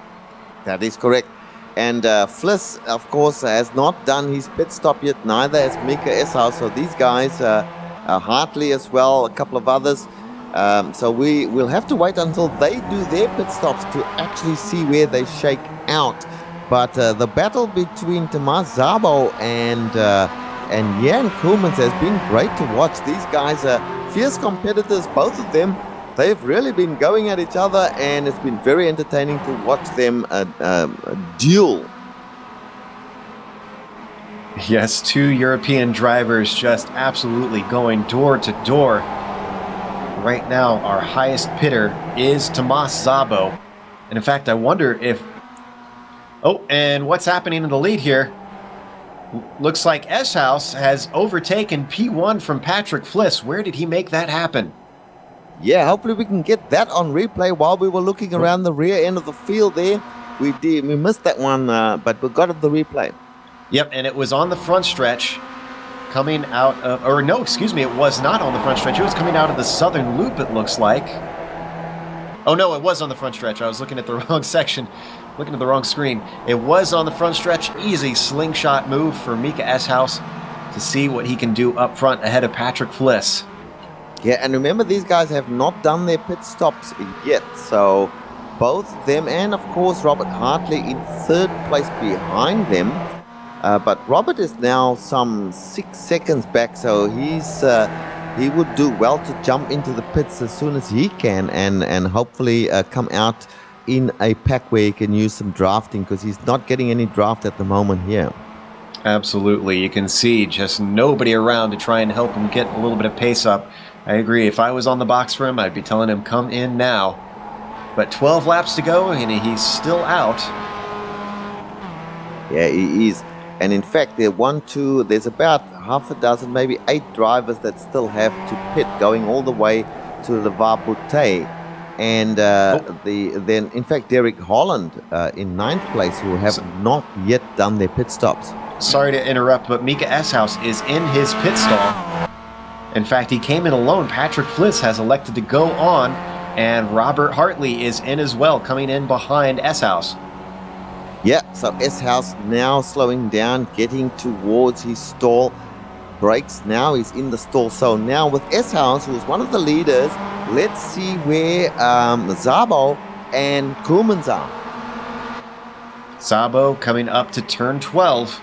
That is correct. And Fliss, of course, has not done his pit stop yet, neither has Mika Esau. So these guys, Hartley as well, a couple of others. So we will have to wait until they do their pit stops to actually see where they shake out. But the battle between Tomas Szabo and Jan Koemans has been great to watch. These guys are fierce competitors, both of them. They've really been going at each other, and it's been very entertaining to watch them duel. Yes, 2 European drivers just absolutely going door to door. Right now, our highest pitter is Tomas Szabo. And in fact, I wonder if... Oh, and what's happening in the lead here? Looks like S-House has overtaken P1 from Patrick Fliss. Where did he make that happen? Yeah, hopefully we can get that on replay. While we were looking around the rear end of the field there, we missed that one, but we got the replay. Yep, and it was on the front stretch. Coming out of, or no, excuse me, it was not on the front stretch. It was coming out of the southern loop, it looks like. Oh no, it was on the front stretch. I was looking at the wrong section, looking at the wrong screen. It was on the front stretch. Easy slingshot move for Mika Eshouse to see what he can do up front ahead of Patrick Fliss. Yeah, and remember, these guys have not done their pit stops yet. So both them and, of course, Robert Hartley in 3rd place behind them. But Robert is now some 6 seconds back, so he would do well to jump into the pits as soon as he can and hopefully come out in a pack where he can use some drafting, because he's not getting any draft at the moment here. Absolutely. You can see just nobody around to try and help him get a little bit of pace up. I agree. If I was on the box for him, I'd be telling him, come in now. But 12 laps to go, and he's still out. Yeah, he is. And in fact, there's about half a dozen, maybe 8 drivers that still have to pit, going all the way to Le Var-Bouteille. And then, in fact, Derek Holland in 9th place, who have not yet done their pit stops. Sorry to interrupt, but Mika Eshouse is in his pit stall. In fact, he came in alone. Patrick Fliss has elected to go on, and Robert Hartley is in as well, coming in behind Eshouse. Yeah, so S-House now slowing down, getting towards his stall. Brakes now, he's in the stall. So now with S-House, who's one of the leaders, let's see where Szabo and Koemans are. Szabo coming up to turn 12,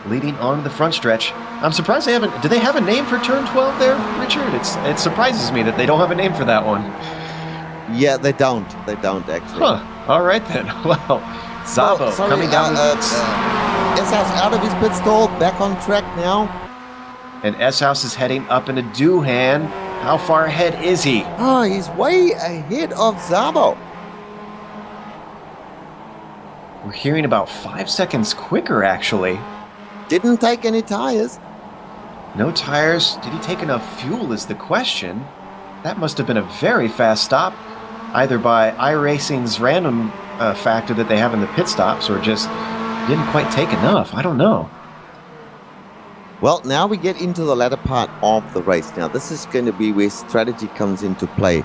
leading on to the front stretch. I'm surprised do they have a name for turn 12 there, Richard? It surprises me that they don't have a name for that one. Yeah, they don't actually. Huh, all right then. Well, Szabo coming down the... S-House out of his pit stall, back on track now. And S-House is heading up into Doohan. How far ahead is he? Oh, he's way ahead of Szabo. We're hearing about 5 seconds quicker, actually. Didn't take any tires. No tires. Did he take enough fuel is the question. That must have been a very fast stop, either by iRacing's random factor that they have in the pit stops, or just didn't quite take enough. I don't know. Well, now we get into the latter part of the race. Now, this is going to be where strategy comes into play.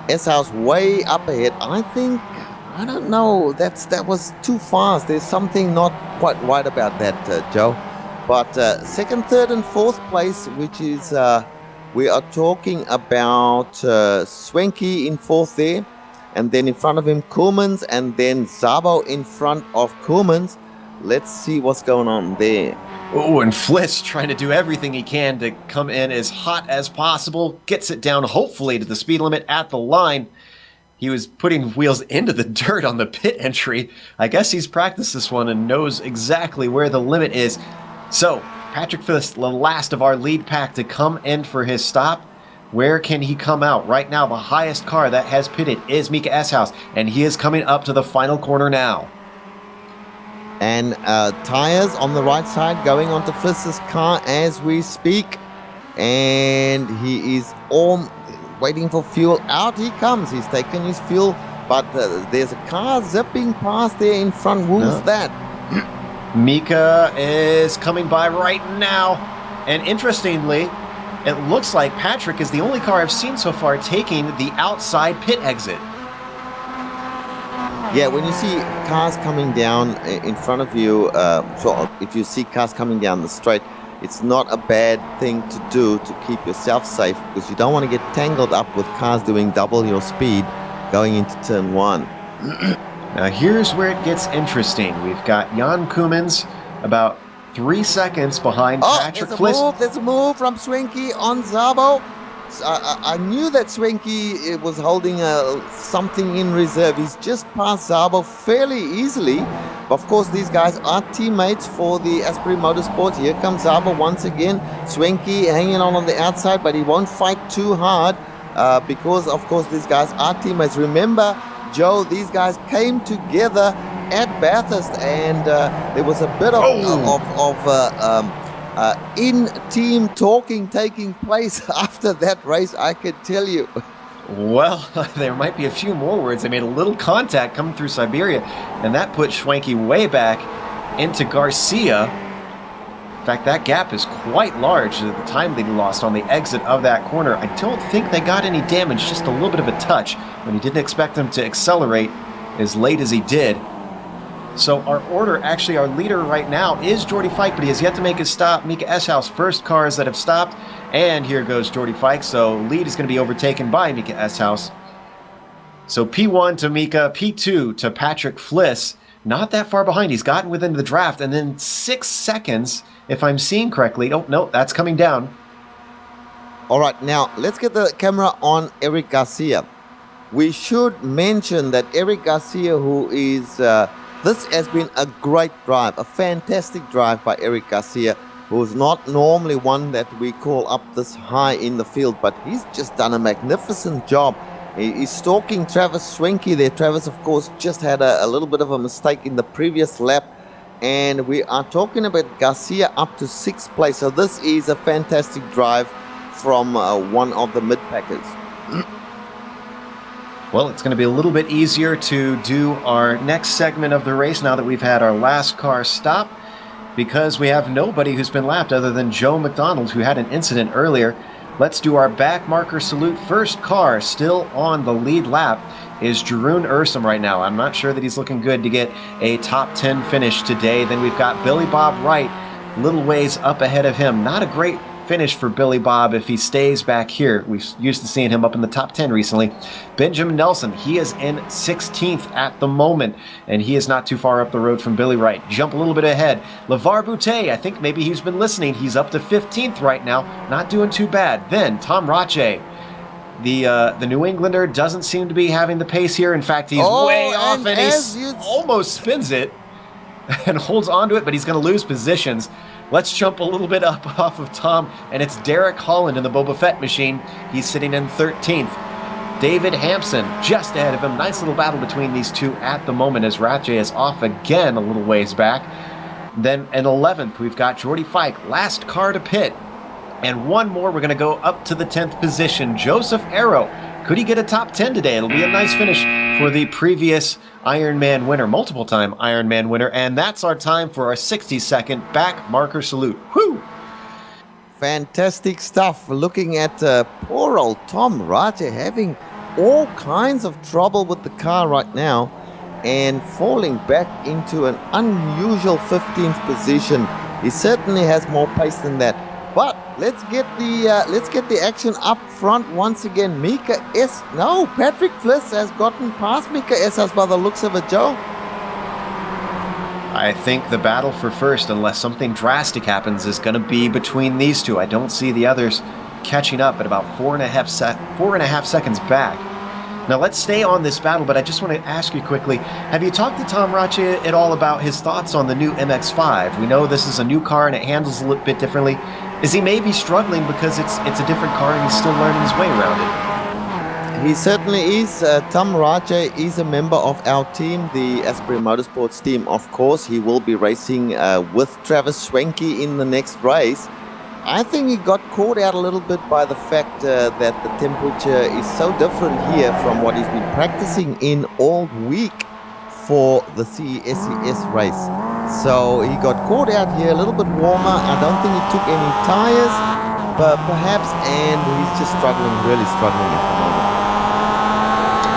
S-House way up ahead. I don't know. That was too fast. There's something not quite right about that, Joe. But second, third, and fourth place, which is we are talking about Swenky in fourth there, and then in front of him Koolmans, and then Szabo in front of Koolmans. Let's see what's going on there. Oh, and Fliss trying to do everything he can to come in as hot as possible. Gets it down, hopefully, to the speed limit at the line. He was putting wheels into the dirt on the pit entry. I guess he's practiced this one and knows exactly where the limit is. So, Patrick Fliss, the last of our lead pack to come in for his stop. Where can he come out? Right now, the highest car that has pitted is Mika S-House, and he is coming up to the final corner now. And tires on the right side going onto Fliss's car as we speak. And he is all waiting for fuel. Out he comes. He's taken his fuel. But there's a car zipping past there in front. Who's that? Mika is coming by right now. And interestingly, it looks like Patrick is the only car I've seen so far taking the outside pit exit. Yeah, when you see cars coming down in front of you, so if you see cars coming down the straight, it's not a bad thing to do to keep yourself safe, because you don't want to get tangled up with cars doing double your speed going into turn one. Now here's where it gets interesting. We've got Jan Koolmans about 3 seconds behind Patrick Fliss. There's a move from Swenky on Szabo. I knew that Swenky was holding something in reserve. He's just passed Szabo fairly easily. Of course, these guys are teammates for the Asbury Motorsports. Here comes Szabo once again. Swenky hanging on the outside, but he won't fight too hard because, of course, these guys are teammates. Remember, Joe, these guys came together at Bathurst, and there was a bit of in-team talking taking place after that race, I could tell you. Well, there might be a few more words. They made a little contact coming through Siberia, and that put Schwenke way back into Garcia. In fact, that gap is quite large. The time they lost on the exit of that corner. I don't think they got any damage, just a little bit of a touch when he didn't expect them to accelerate as late as he did. So our order, actually our leader right now is Jordy Fike, but he has yet to make his stop. Mika S-House, first cars that have stopped. And here goes Jordy Fike. So lead is going to be overtaken by Mika S-House. So P1 to Mika, P2 to Patrick Fliss. Not that far behind. He's gotten within the draft. And then 6 seconds, if I'm seeing correctly. Oh, no, that's coming down. All right, now let's get the camera on Eric Garcia. We should mention that Eric Garcia, who is... this has been a great drive, a fantastic drive by Eric Garcia, who's not normally one that we call up this high in the field, but he's just done a magnificent job. He's stalking Travis Swenke there. Travis, of course, just had a little bit of a mistake in the previous lap, and we are talking about Garcia up to 6th place. So this is a fantastic drive from one of the mid-packers. Well, it's going to be a little bit easier to do our next segment of the race now that we've had our last car stop, because we have nobody who's been lapped other than Joe McDonald, who had an incident earlier. Let's do our back marker salute. First car still on the lead lap is Jeroen Ursum right now. I'm not sure that he's looking good to get a top 10 finish today. Then we've got Billy Bob Wright, little ways up ahead of him. Not a great finish for Billy Bob if he stays back here. We've used to seeing him up in the top 10 recently. Benjamin Nelson, he is in 16th at the moment, and he is not too far up the road from Billy Wright. Jump a little bit ahead. LeVar Boutet, I think maybe he's been listening. He's up to 15th right now. Not doing too bad. Then Tom Rache. The New Englander doesn't seem to be having the pace here. In fact, he's way off, and he almost spins it and holds onto it, but he's going to lose positions. Let's jump a little bit up off of Tom, and it's Derek Holland in the Boba Fett machine. He's sitting in 13th. David Hampson just ahead of him. Nice little battle between these two at the moment as Ratje is off again a little ways back. Then in 11th, we've got Jordy Fike, last car to pit. And one more, we're going to go up to the 10th position. Joseph Arrow. Could he get a top 10 today? It'll be a nice finish for the previous Ironman winner, multiple-time Ironman winner. And that's our time for our 60-second back marker salute. Whew! Fantastic stuff. Looking at poor old Tom Ratje having all kinds of trouble with the car right now and falling back into an unusual 15th position. He certainly has more pace than that. But let's get the action up front once again. Patrick Fliss has gotten past Mika Eshouse by the looks of it, Joe. I think the battle for first, unless something drastic happens, is going to be between these two. I don't see the others catching up at about 4.5 seconds back. Now let's stay on this battle, but I just want to ask you quickly, have you talked to Tom Ratje at all about his thoughts on the new MX-5? We know this is a new car and it handles a little bit differently. Is he maybe struggling because it's a different car and he's still learning his way around it? He certainly is. Tom Ratje is a member of our team, the Asbury Motorsports team, of course. He will be racing with Travis Schwenke in the next race. I think he got caught out a little bit by the fact that the temperature is so different here from what he's been practicing in all week for the CES race. So he got caught out here a little bit warmer. I don't think he took any tires, but perhaps, and he's just really struggling at the moment.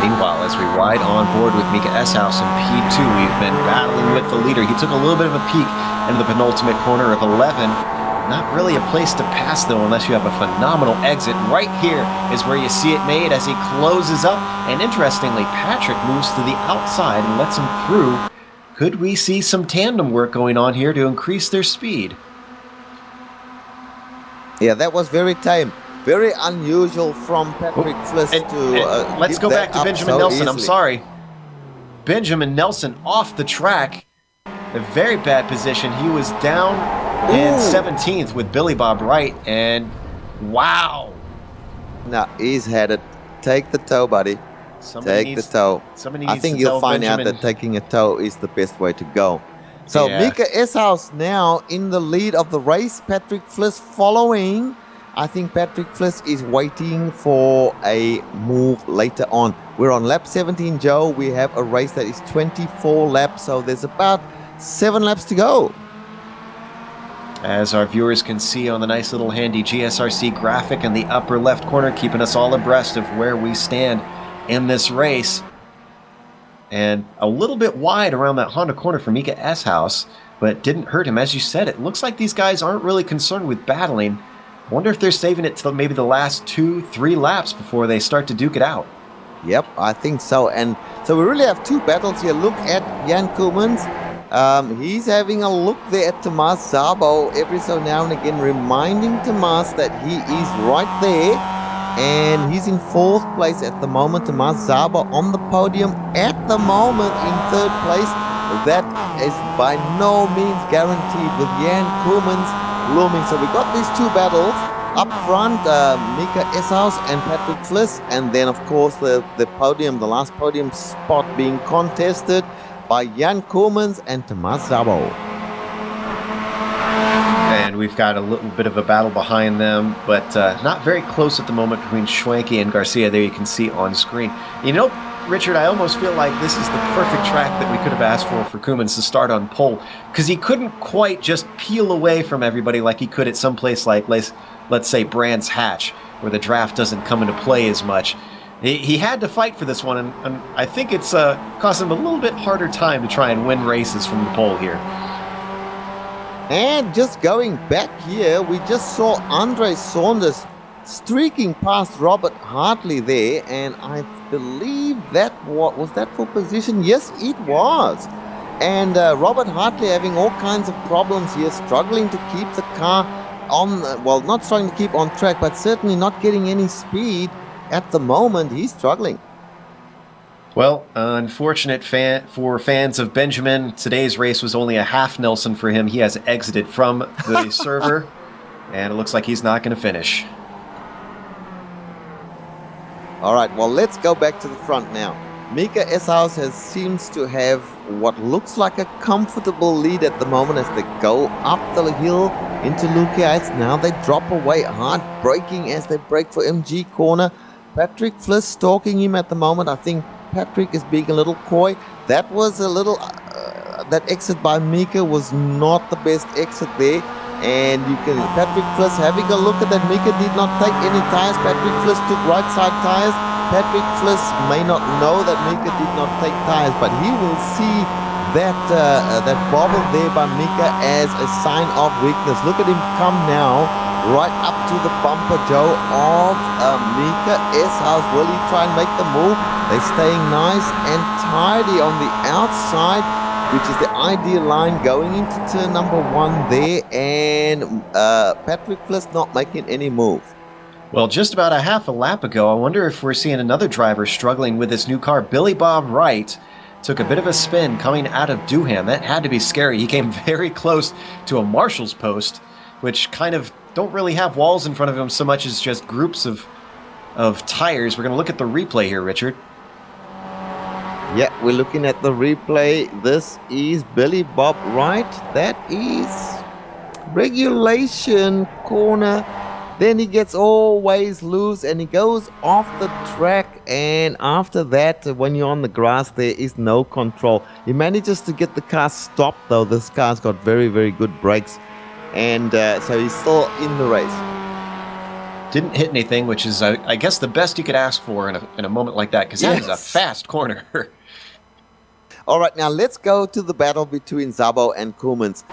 Meanwhile, as we ride on board with Mika Eshouse in P2, we've been battling with the leader. He took a little bit of a peek in the penultimate corner of 11. Not really a place to pass, though, unless you have a phenomenal exit. Right here is where you see it made as he closes up. And interestingly, Patrick moves to the outside and lets him through. Could we see some tandem work going on here to increase their speed? Yeah, that was very tame. Very unusual from Patrick Fliss to let's go back to Benjamin Nelson. Easily. I'm sorry. Benjamin Nelson off the track. A very bad position. He was down in 17th with Billy Bob Wright, and wow. Now he's had it. Take the toe, buddy. Take the toe. I think you'll find out that taking a toe is the best way to go. So yeah. Mika Eshouse now in the lead of the race. Patrick Fliss following. I think Patrick Fliss is waiting for a move later on. We're on lap 17, Joe. We have a race that is 24 laps, so there's about 7 laps to go. As our viewers can see on the nice little handy GSRC graphic in the upper left corner, keeping us all abreast of where we stand in this race. And a little bit wide around that Honda corner for Mika Eshouse, but it didn't hurt him. As you said, it looks like these guys aren't really concerned with battling. I wonder if they're saving it till maybe the last 2-3 laps before they start to duke it out. Yep, I think so. And so we really have 2 battles here. Look at Jan Koolmans. He's having a look there at Tomas Szabo every so now and again, reminding Tomas that he is right there. And he's in 4th place at the moment. Tomas Szabo on the podium at the moment in 3rd place. That is by no means guaranteed with Jan Koolmans looming. So we got these 2 battles up front, Mika Eshouse and Patrick Fliss, and then of course the podium, the last podium spot being contested by Jan Koolmans and Tomas Szabo. And we've got a little bit of a battle behind them, but not very close at the moment between Schwenke and Garcia. There you can see on screen. You know, Richard, I almost feel like this is the perfect track that we could have asked for Koolmans to start on pole, because he couldn't quite just peel away from everybody like he could at some place like, let's say, Brands Hatch, where the draft doesn't come into play as much. He had to fight for this one, and I think it's cost him a little bit harder time to try and win races from the pole here. And just going back here, we just saw Andre Saunders streaking past Robert Hartley there, and I believe that was that for position? Yes, it was. And Robert Hartley having all kinds of problems here, struggling to keep the car on, well, not struggling to keep on track, but certainly not getting any speed. at the moment, he's struggling. Well, unfortunate for fans of Benjamin, today's race was only a half Nelson for him. He has exited from the server, and it looks like he's not going to finish. All right, well, let's go back to the front now. Mika Eshaus seems to have what looks like a comfortable lead at the moment as they go up the hill into Luki Heights. Now they drop away, hard braking as they brake for MG corner. Patrick Fliss stalking him at the moment. I think Patrick is being a little coy. That was a little, that exit by Mika was not the best exit there. And you can, Patrick Fliss having a look at that. Mika did not take any tires. Patrick Fliss took right side tires. Patrick Fliss may not know that Mika did not take tires, but he will see that that bobble there by Mika as a sign of weakness. Look at him come now, right up to the bumper, Joe, of Mika Eshaus. Will he try and make the move? They're staying nice and tidy on the outside, which is the ideal line going into turn number 1 there, and Patrick Fliss not making any move. Well, just about a half a lap ago, I wonder if we're seeing another driver struggling with this new car. Billy Bob Wright took a bit of a spin coming out of Dooham. That had to be scary. He came very close to a marshal's post, which kind of don't really have walls in front of him so much as just groups of tires. We're going to look at the replay here, Richard. Yeah, we're looking at the replay. This is Billy Bob Wright. That is regulation corner. Then he gets always loose and he goes off the track. And after that, when you're on the grass, there is no control. He manages to get the car stopped, though. This car's got very, very good brakes. And so he's still in the race. Didn't hit anything, which is, I guess, the best you could ask for in a moment like that, because that is a fast corner. All right, now let's go to the battle between Szabo and Koemans.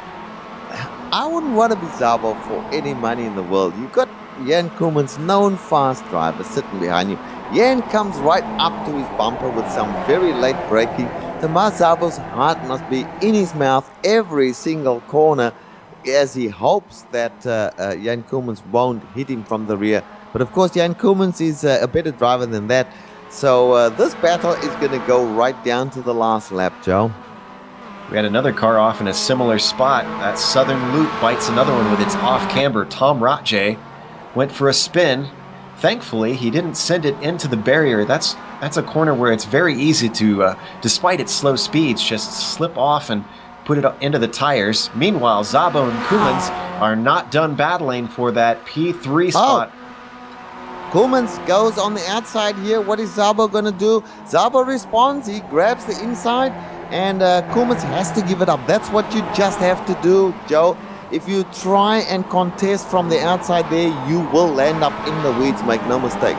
I wouldn't want to be Szabo for any money in the world. You've got Jan Koemans, known fast driver, sitting behind you. Jan comes right up to his bumper with some very late braking. Tomas Szabo's heart must be in his mouth every single corner as he hopes that Jan Koemans won't hit him from the rear. But of course, Jan Koemans is a better driver than that. So this battle is going to go right down to the last lap, Joe. We had another car off in a similar spot. That Southern Loop bites another one with its off camber. Tom Rotjay went for a spin. Thankfully, he didn't send it into the barrier. That's a corner where it's very easy to, despite its slow speeds, just slip off and put it into the tires. Meanwhile, Szabo and Koemans are not done battling for that P3 spot. Koemans goes on the outside here. What is Szabo going to do? Szabo responds. He grabs the inside. And Koemans has to give it up. That's what you just have to do, Joe. If you try and contest from the outside there, you will land up in the weeds, make no mistake.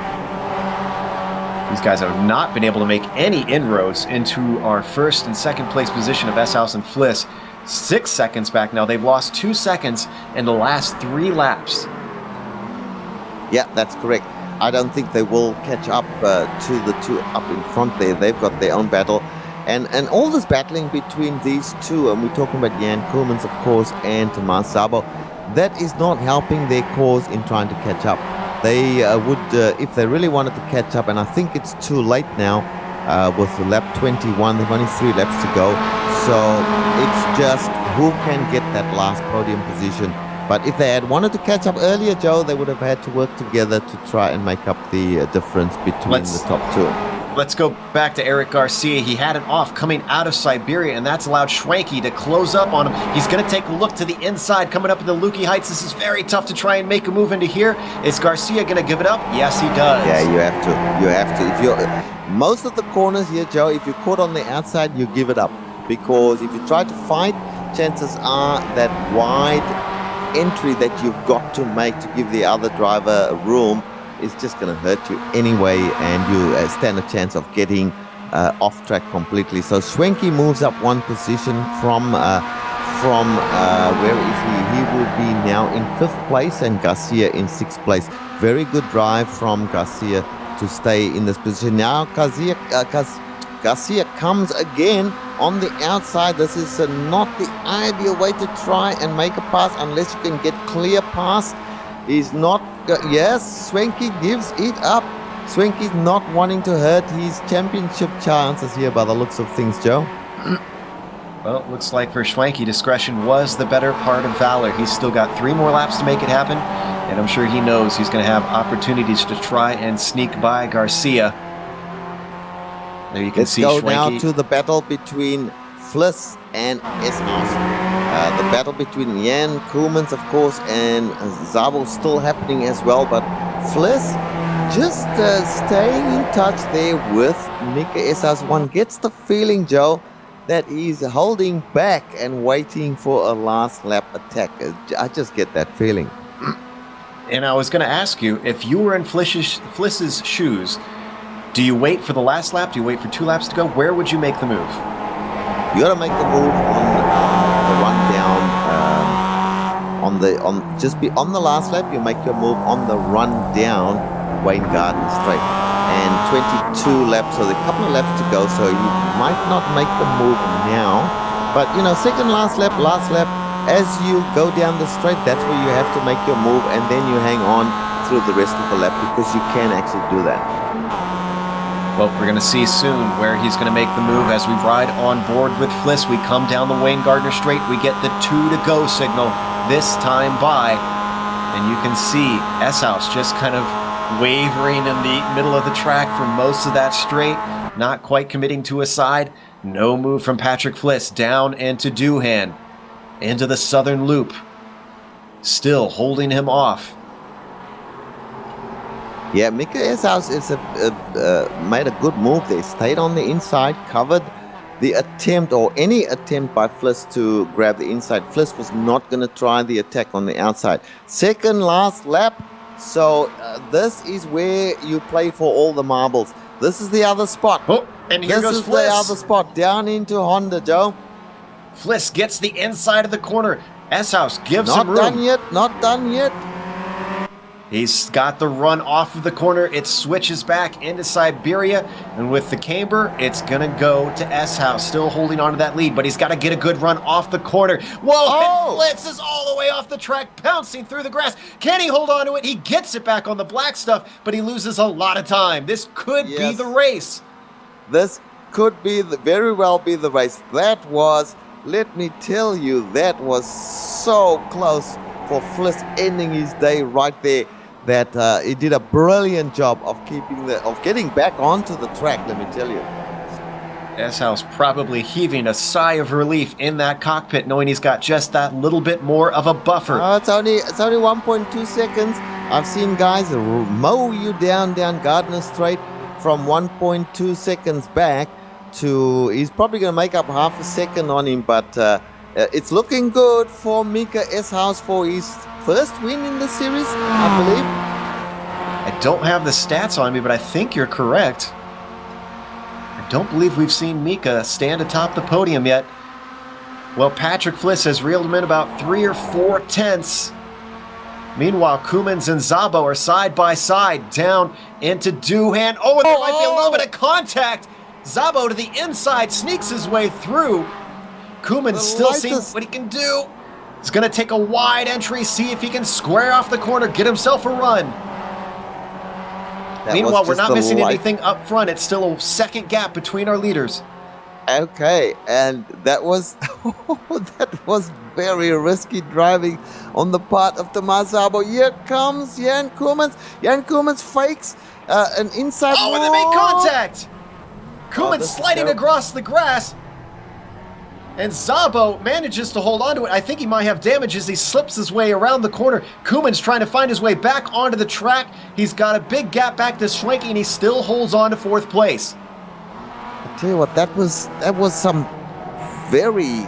These guys have not been able to make any inroads into our first and second place position of Eshaus and Fliss. 6 seconds back now. They've lost 2 seconds in the last 3 laps. Yeah, that's correct. I don't think they will catch up to the two up in front there. They've got their own battle. And all this battling between these two, and we're talking about Jan Koemans, of course, and Tomas Szabo, that is not helping their cause in trying to catch up. They would, if they really wanted to catch up, and I think it's too late now with lap 21, they've only 3 laps to go. So it's just who can get that last podium position. But if they had wanted to catch up earlier, Joe, they would have had to work together to try and make up the difference between the top two. Let's go back to Eric Garcia. He had it off coming out of Siberia, and that's allowed Schwenke to close up on him. He's going to take a look to the inside, coming up into Luki Heights. This is very tough to try and make a move into here. Is Garcia going to give it up? Yes, he does. Yeah, you have to. You have to. If you're most of the corners here, Joe, if you're caught on the outside, you give it up. Because if you try to fight, chances are that wide entry that you've got to make to give the other driver room is just going to hurt you anyway, and you stand a chance of getting off track completely. So Schwenke moves up 1 position from where is he? He will be now in 5th place and Garcia in 6th place. Very good drive from Garcia to stay in this position. Now Garcia comes again on the outside. This is not the ideal way to try and make a pass unless you can get clear pass. He's not. Yes, Schwenke gives it up. Swanky's not wanting to hurt his championship chances here by the looks of things, Joe. Well, it looks like for Schwanke, discretion was the better part of valor. He's still got 3 more laps to make it happen, and I'm sure he knows he's going to have opportunities to try and sneak by Garcia. There you can see Let's go Schwanke. now to the battle between Fliss and S-House. The battle between Jan Koolmans, of course, and Zabo still happening as well, but Fliss just staying in touch there with Mika S-House. One gets the feeling, Joe, that he's holding back and waiting for a last lap attack. I just get that feeling. And I was going to ask you, if you were in Fliss's shoes, do you wait for the last lap? Do you wait for 2 laps to go? Where would you make the move? You got to make the move on the run down. Just be on the last lap. You make your move on the run down Wayne Garden straight. And 22 laps, so a couple of laps to go, so you might not make the move now, but second last lap, as you go down the straight, that's where you have to make your move, and then you hang on through the rest of the lap, because you can actually do that. Well, we're going to see soon where he's going to make the move as we ride on board with Fliss. We come down the Wayne Gardner straight, we get the 2 to go signal this time by, and you can see S-House just kind of wavering in the middle of the track for most of that straight, not quite committing to a side. No move from Patrick Fliss down into Doohan, into the southern loop, still holding him off. Yeah, Mika S-House made a good move there, stayed on the inside, covered the attempt, or any attempt by Fliss to grab the inside. Fliss was not going to try the attack on the outside. Second last lap. So this is where you play for all the marbles. This is the other spot. Oh, and here goes This is Fliss. the other spot, down into Honda, Joe. Fliss gets the inside of the corner. S-House gives him room. Not done yet. He's got the run off of the corner. It switches back into Siberia, and with the camber, it's gonna go to S-House, still holding on to that lead, but he's got to get a good run off the corner. Whoa, and Fliss is all the way off the track, pouncing through the grass. Can he hold on to it? He gets it back on the black stuff, but he loses a lot of time. This could be the race. This could be very well be the race. That was, let me tell you, that was so close for Fliss ending his day right there. That he did a brilliant job of getting back onto the track, let me tell you. S-House probably heaving a sigh of relief in that cockpit, knowing he's got just that little bit more of a buffer. It's only 1.2 seconds. I've seen guys mow you down Gardner Straight from 1.2 seconds back to, he's probably going to make up half a second on him, but it's looking good for Mika S-House for his first win in the series, I believe. I don't have the stats on me, but I think you're correct. I don't believe we've seen Mika stand atop the podium yet. Well, Patrick Fliss has reeled him in about 3 or 4 tenths. Meanwhile, Koolmans and Zabo are side by side down into Doohan. Oh, and there might be a little bit of contact. Zabo to the inside sneaks his way through. Koolmans still seeing what he can do. He's going to take a wide entry, see if he can square off the corner, get himself a run. Meanwhile, we're not missing anything up front. It's still a second gap between our leaders. Okay, and that was very risky driving on the part of Tomas Zabo. Here comes Jan Koolmans. Jan Koolmans fakes an inside. Oh, and they make contact. Koolmans sliding across the grass. And Zabo manages to hold on to it. I think he might have damage as he slips his way around the corner. Koolmans trying to find his way back onto the track. He's got a big gap back to Schwanke, and he still holds on to 4th place. I tell you what, that was some very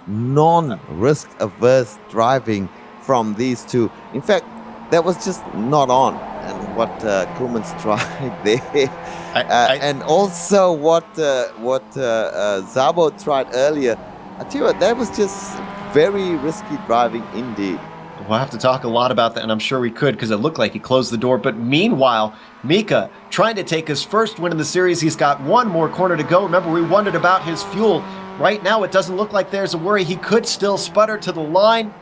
non-risk averse driving from these two. In fact, that was just not on. And what Koolmans tried there. And also what Zabo tried earlier. I tell you what, that was just very risky driving indeed. We'll have to talk a lot about that, and I'm sure we could, because it looked like he closed the door. But meanwhile, Mika trying to take his first win in the series. He's got 1 more corner to go. Remember, we wondered about his fuel. Right now, it doesn't look like there's a worry. He could still sputter to the line.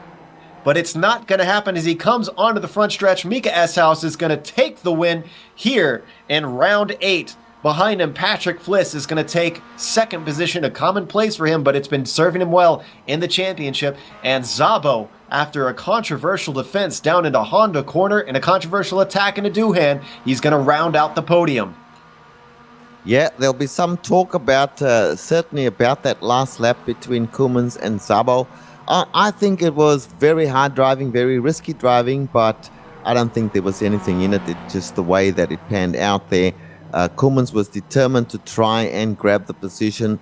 but it's not going to happen as he comes onto the front stretch. Mika Eshouse is going to take the win here in round 8. Behind him, Patrick Fliss is going to take second position, a common place for him, but it's been serving him well in the championship. And Szabo, after a controversial defense down into Honda corner and a controversial attack into Doohan, he's going to round out the podium. Yeah, there'll be some talk about, certainly about that last lap between Koemans and Szabo. I think it was very hard driving, very risky driving, but I don't think there was anything in it. It's just the way that it panned out there. Koemans was determined to try and grab the position.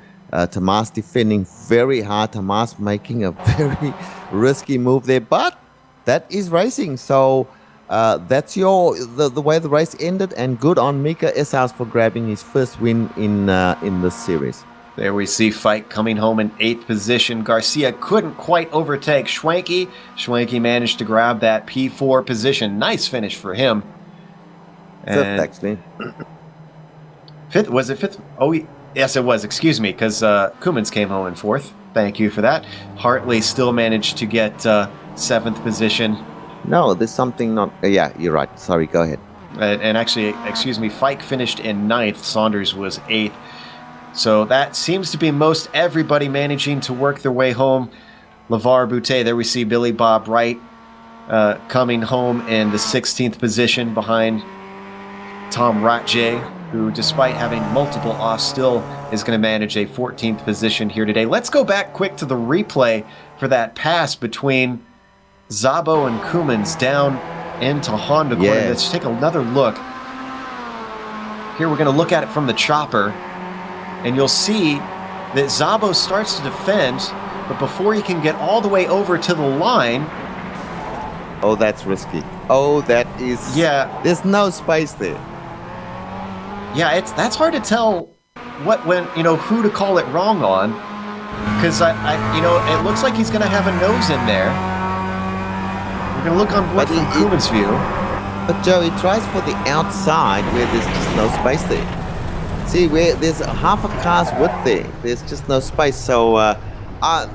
Tomas defending very hard. Tomas making a very risky move there, but that is racing. So that's the way the race ended, and good on Mika Eshouse for grabbing his first win in this series. There we see Fike coming home in 8th position. Garcia couldn't quite overtake Schwenke. Schwenke managed to grab that P4 position. Nice finish for him. Fifth, actually. Fifth? Was it fifth? Oh, yes, it was. Excuse me, because Koemans came home in 4th. Thank you for that. Hartley still managed to get 7th position. No, there's something not... yeah, you're right. Sorry, go ahead. And actually, excuse me, Fike finished in 9th. Saunders was 8th. So that seems to be most everybody managing to work their way home. LeVar Boutet, there we see Billy Bob Wright coming home in the 16th position behind Tom Ratje, who, despite having multiple offs, still is going to manage a 14th position here today. Let's go back quick to the replay for that pass between Szabo and Koemans down into Honda corner. Yeah. Let's take another look. Here we're going to look at it from the chopper, and you'll see that Szabo starts to defend, but before he can get all the way over to the line... Oh, that's risky. Oh, that is... Yeah. There's no space there. Yeah, that's hard to tell who to call it wrong on, because it looks like he's going to have a nose in there. We're going to look on board from Koemans' view. But Joe, he tries for the outside where there's just no space there. See, where there's half a car's width there. There's just no space. So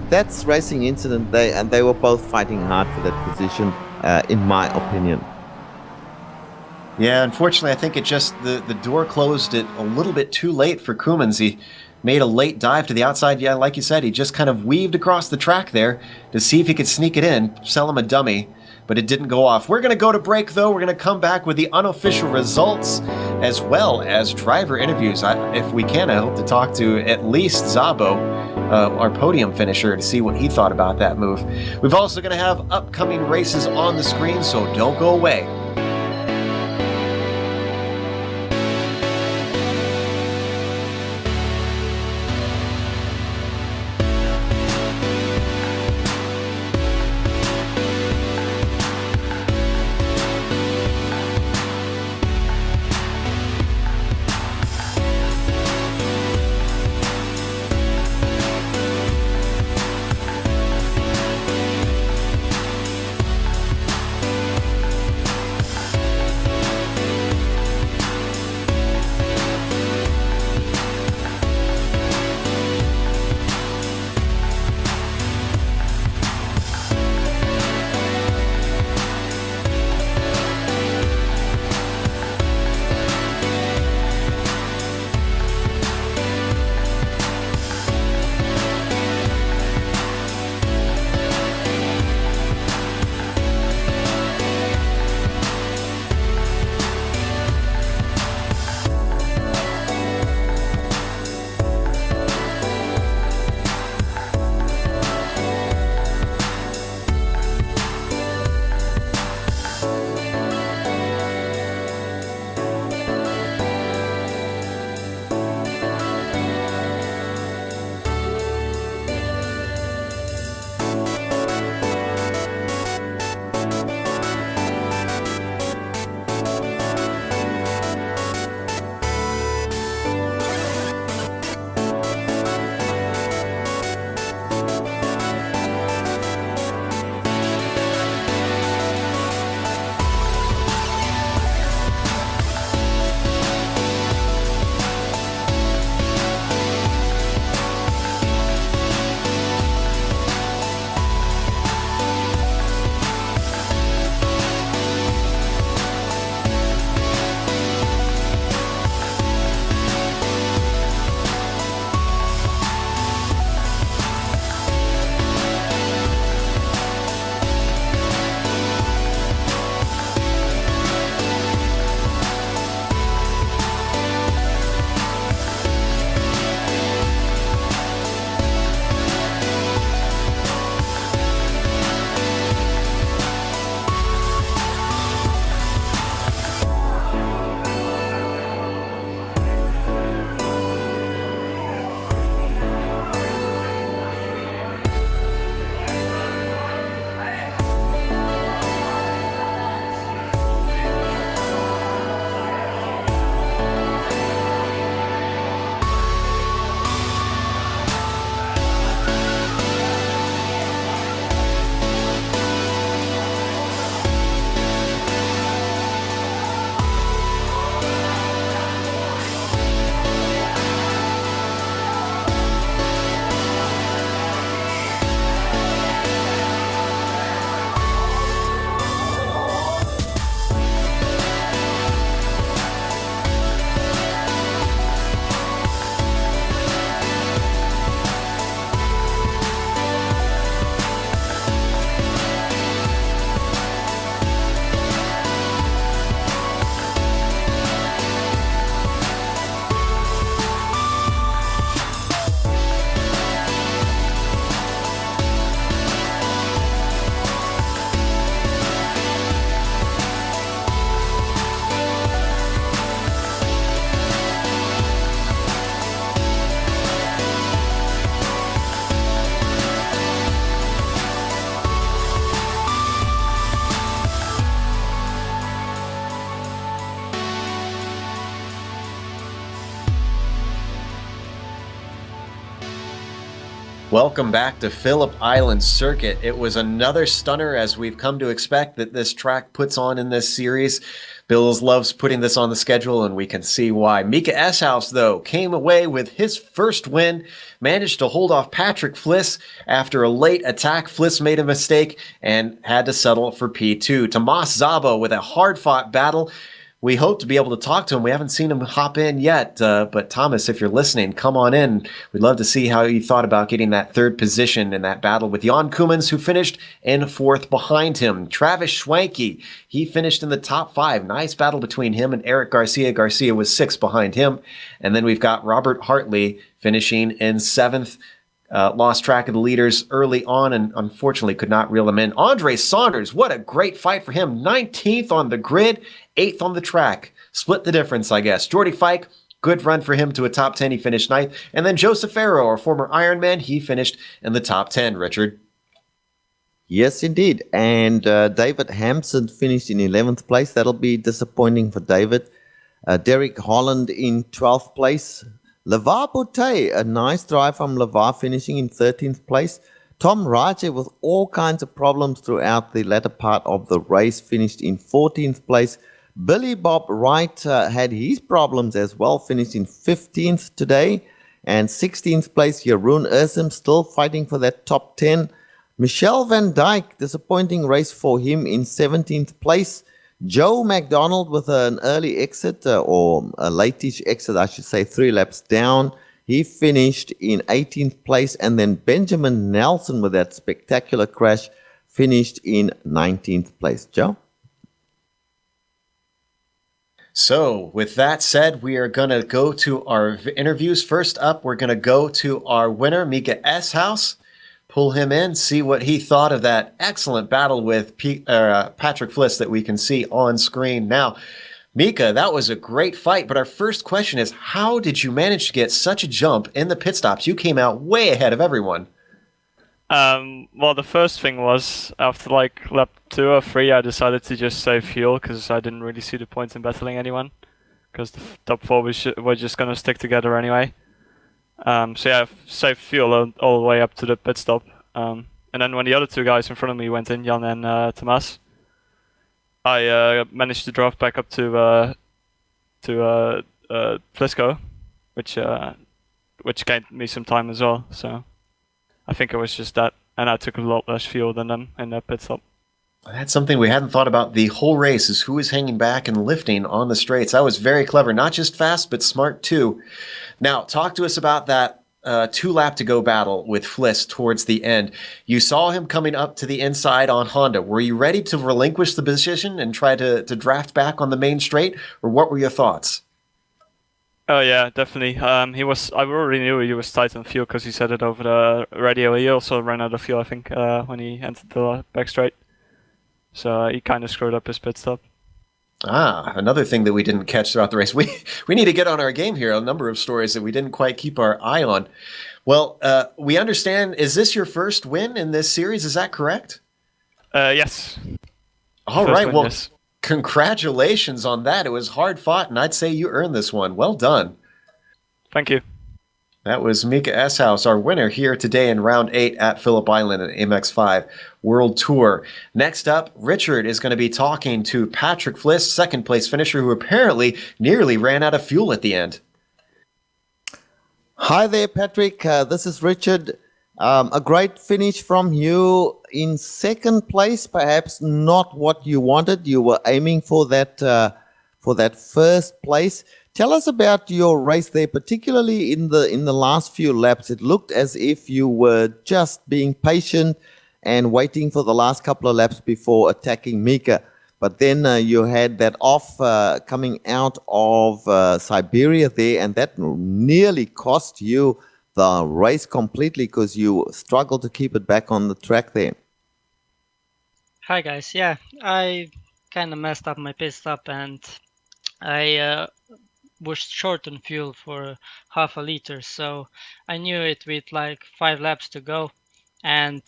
that's racing incident. They were both fighting hard for that position, in my opinion. Yeah, unfortunately, I think it just the door closed it a little bit too late for Koemans. He made a late dive to the outside. Yeah, like you said, he just kind of weaved across the track there to see if he could sneak it in, sell him a dummy, but it didn't go off. We're going to go to break, though. We're going to come back with the unofficial results as well as driver interviews. If we can, I hope to talk to at least Szabo, our podium finisher, to see what he thought about that move. We've also going to have upcoming races on the screen, so don't go away. Welcome back to Phillip Island Circuit. It was another stunner, as we've come to expect that this track puts on in this series. Bills loves putting this on the schedule, and we can see why. Mika Eshouse, though, came away with his first win, managed to hold off Patrick Fliss after a late attack. Fliss made a mistake and had to settle for P2. Tomas Szabo with a hard-fought battle. We hope to be able to talk to him. We haven't seen him hop in yet, but Thomas, if you're listening, come on in. We'd love to see how you thought about getting that third position in that battle with Jan Koemans, who finished in fourth behind him. Travis Schwanke, he finished in the top 5. Nice battle between him and Eric Garcia. Garcia was 6th behind him. And then we've got Robert Hartley finishing in 7th. Lost track of the leaders early on and unfortunately could not reel them in. Andre Saunders, what a great fight for him. 19th on the grid, 8th on the track. Split the difference, I guess. Jordy Fike, good run for him to a top 10. He finished 9th. And then Joseph Farrow, our former Ironman, he finished in the top 10, Richard. Yes, indeed. And David Hampson finished in 11th place. That'll be disappointing for David. Derek Holland in 12th place. LeVar Boutet, a nice drive from LeVar, finishing in 13th place. Tom Raje, with all kinds of problems throughout the latter part of the race, finished in 14th place. Billy Bob Wright had his problems as well, finished in 15th today. And 16th place, Jeroen Ursum, still fighting for that top 10. Michel van Dijk, disappointing race for him in 17th place. Joe McDonald with an early exit, or a late-ish exit, I should say, 3 laps down. He finished in 18th place. And then Benjamin Nelson with that spectacular crash finished in 19th place. Joe? So, with that said, we are going to go to our interviews. First up, we're going to go to our winner, Mika Eshouse. Pull him in, see what he thought of that excellent battle with Patrick Fliss that we can see on screen now. Mika, that was a great fight, but our first question is, how did you manage to get such a jump in the pit stops? You came out way ahead of everyone. Well, the first thing was, after like lap 2 or 3, I decided to just save fuel, because I didn't really see the point in battling anyone, because the top 4 were just going to stick together anyway. So yeah, I've saved fuel all the way up to the pit stop. And then when the other 2 guys in front of me went in, Jan and Tomas, I managed to drive back up to Flisco, which gained me some time as well. So I think it was just that, and I took a lot less fuel than them in that pit stop. That's something we hadn't thought about the whole race, is who was hanging back and lifting on the straights. That was very clever. Not just fast, but smart too. Now, talk to us about that 2-lap-to-go battle with Fliss towards the end. You saw him coming up to the inside on Honda. Were you ready to relinquish the position and try to draft back on the main straight, or what were your thoughts? Oh yeah, definitely. I already knew he was tight on fuel because he said it over the radio. He also ran out of fuel, I think, when he entered the back straight. So he kind of screwed up his pit stop. Another thing that we didn't catch throughout the race. We need to get on our game here. A number of stories that we didn't quite keep our eye on. Well, we understand, is this your first win in this series? Is that correct? Yes. All first right. win, Well, yes. Congratulations on that. It was hard fought, and I'd say you earned this one. Well done. Thank you. That was Mika Eshouse, our winner here today in round 8 at Phillip Island at MX-5 World Tour. Next up, Richard is going to be talking to Patrick Fliss, second place finisher, who apparently nearly ran out of fuel at the end. Hi there, Patrick. This is Richard. A great finish from you in second place. Perhaps not what you wanted. You were aiming for that first place. Tell us about your race there, particularly in the last few laps. It looked as if you were just being patient and waiting for the last couple of laps before attacking Mika. But then you had that off coming out of Siberia there, and that nearly cost you the race completely because you struggled to keep it back on the track there. Hi guys, yeah, I kind of messed up my pit stop and I was short on fuel for half a liter, so I knew it with like 5 laps to go, and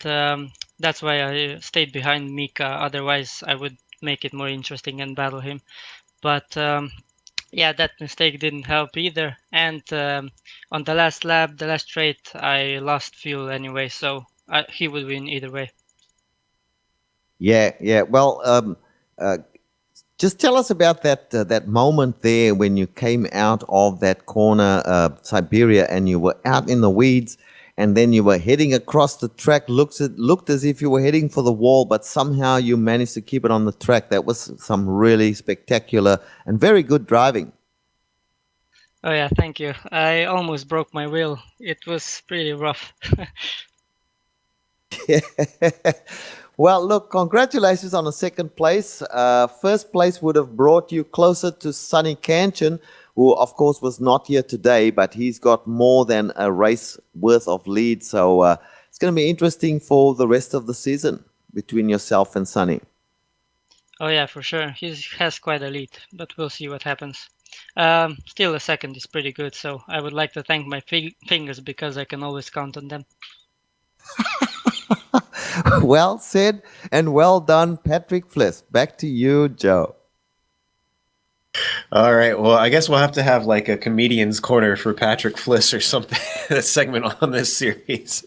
that's why I stayed behind Mika. Otherwise I would make it more interesting and battle him. But yeah, that mistake didn't help either. And on the last lap, the last straight, I lost fuel anyway, so he would win either way. Yeah, yeah. Well, uh, just tell us about that moment there when you came out of that corner, Siberia, and you were out in the weeds, and then you were heading across the track. Looked as if you were heading for the wall, but somehow you managed to keep it on the track. That was some really spectacular and very good driving. Oh yeah, thank you. I almost broke my wheel. It was pretty rough. Well, look, congratulations on the second place. First place would have brought you closer to Sonny Kanchan, who, of course, was not here today, but he's got more than a race worth of lead. So it's going to be interesting for the rest of the season between yourself and Sonny. Oh yeah, for sure. He has quite a lead, but we'll see what happens. Still, a second is pretty good, so I would like to thank my fingers because I can always count on them. Well said and well done, Patrick Fliss. Back to you, Joe. All right. Well, I guess we'll have to have like a comedian's corner for Patrick Fliss or something, a segment on this series.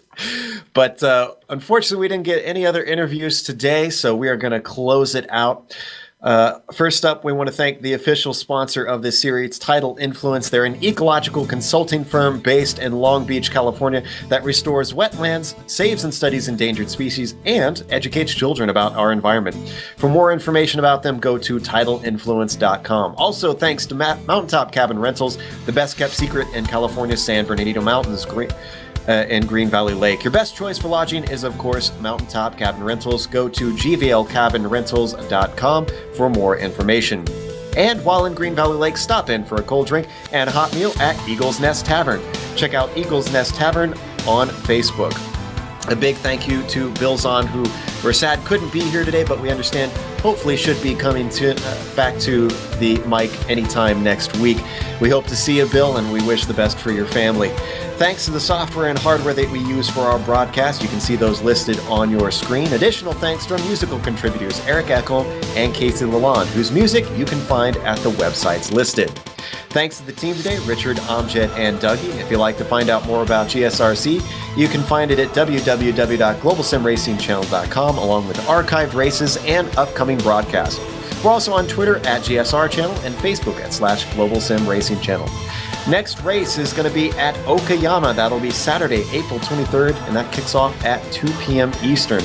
But unfortunately, we didn't get any other interviews today, so we are going to close it out. First up, we want to thank the official sponsor of this series, Tidal Influence. They're an ecological consulting firm based in Long Beach, California, that restores wetlands, saves and studies endangered species, and educates children about our environment. For more information about them, go to TidalInfluence.com. Also, thanks to Mountaintop Cabin Rentals, the best kept secret in California's San Bernardino Mountains. In Green Valley Lake. Your best choice for lodging is, of course, Mountaintop Cabin Rentals. Go to gvlcabinrentals.com for more information. And while in Green Valley Lake, stop in for a cold drink and a hot meal at Eagle's Nest Tavern. Check out Eagle's Nest Tavern on Facebook. A big thank you to Bill Zahn, who we're sad couldn't be here today, but we understand hopefully should be coming back to the mic anytime next week. We hope to see you, Bill, and we wish the best for your family. Thanks to the software and hardware that we use for our broadcast. You can see those listed on your screen. Additional thanks to our musical contributors, Eric Echolm and Casey Lalonde, whose music you can find at the websites listed. Thanks to the team today, Richard, Amjad, and Dougie. If you'd like to find out more about GSRC, you can find it at www.globalsimracingchannel.com, along with archived races and upcoming broadcasts. We're also on Twitter at GSR Channel and Facebook at /Global Sim Racing Channel. Next race is going to be at Okayama. That'll be Saturday, April 23rd, and that kicks off at 2 p.m. Eastern.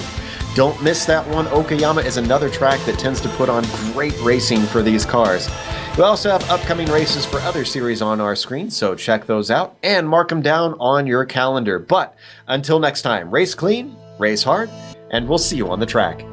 Don't miss that one. Okayama is another track that tends to put on great racing for these cars. We also have upcoming races for other series on our screen, so check those out and mark them down on your calendar. But until next time, race clean, race hard, and we'll see you on the track.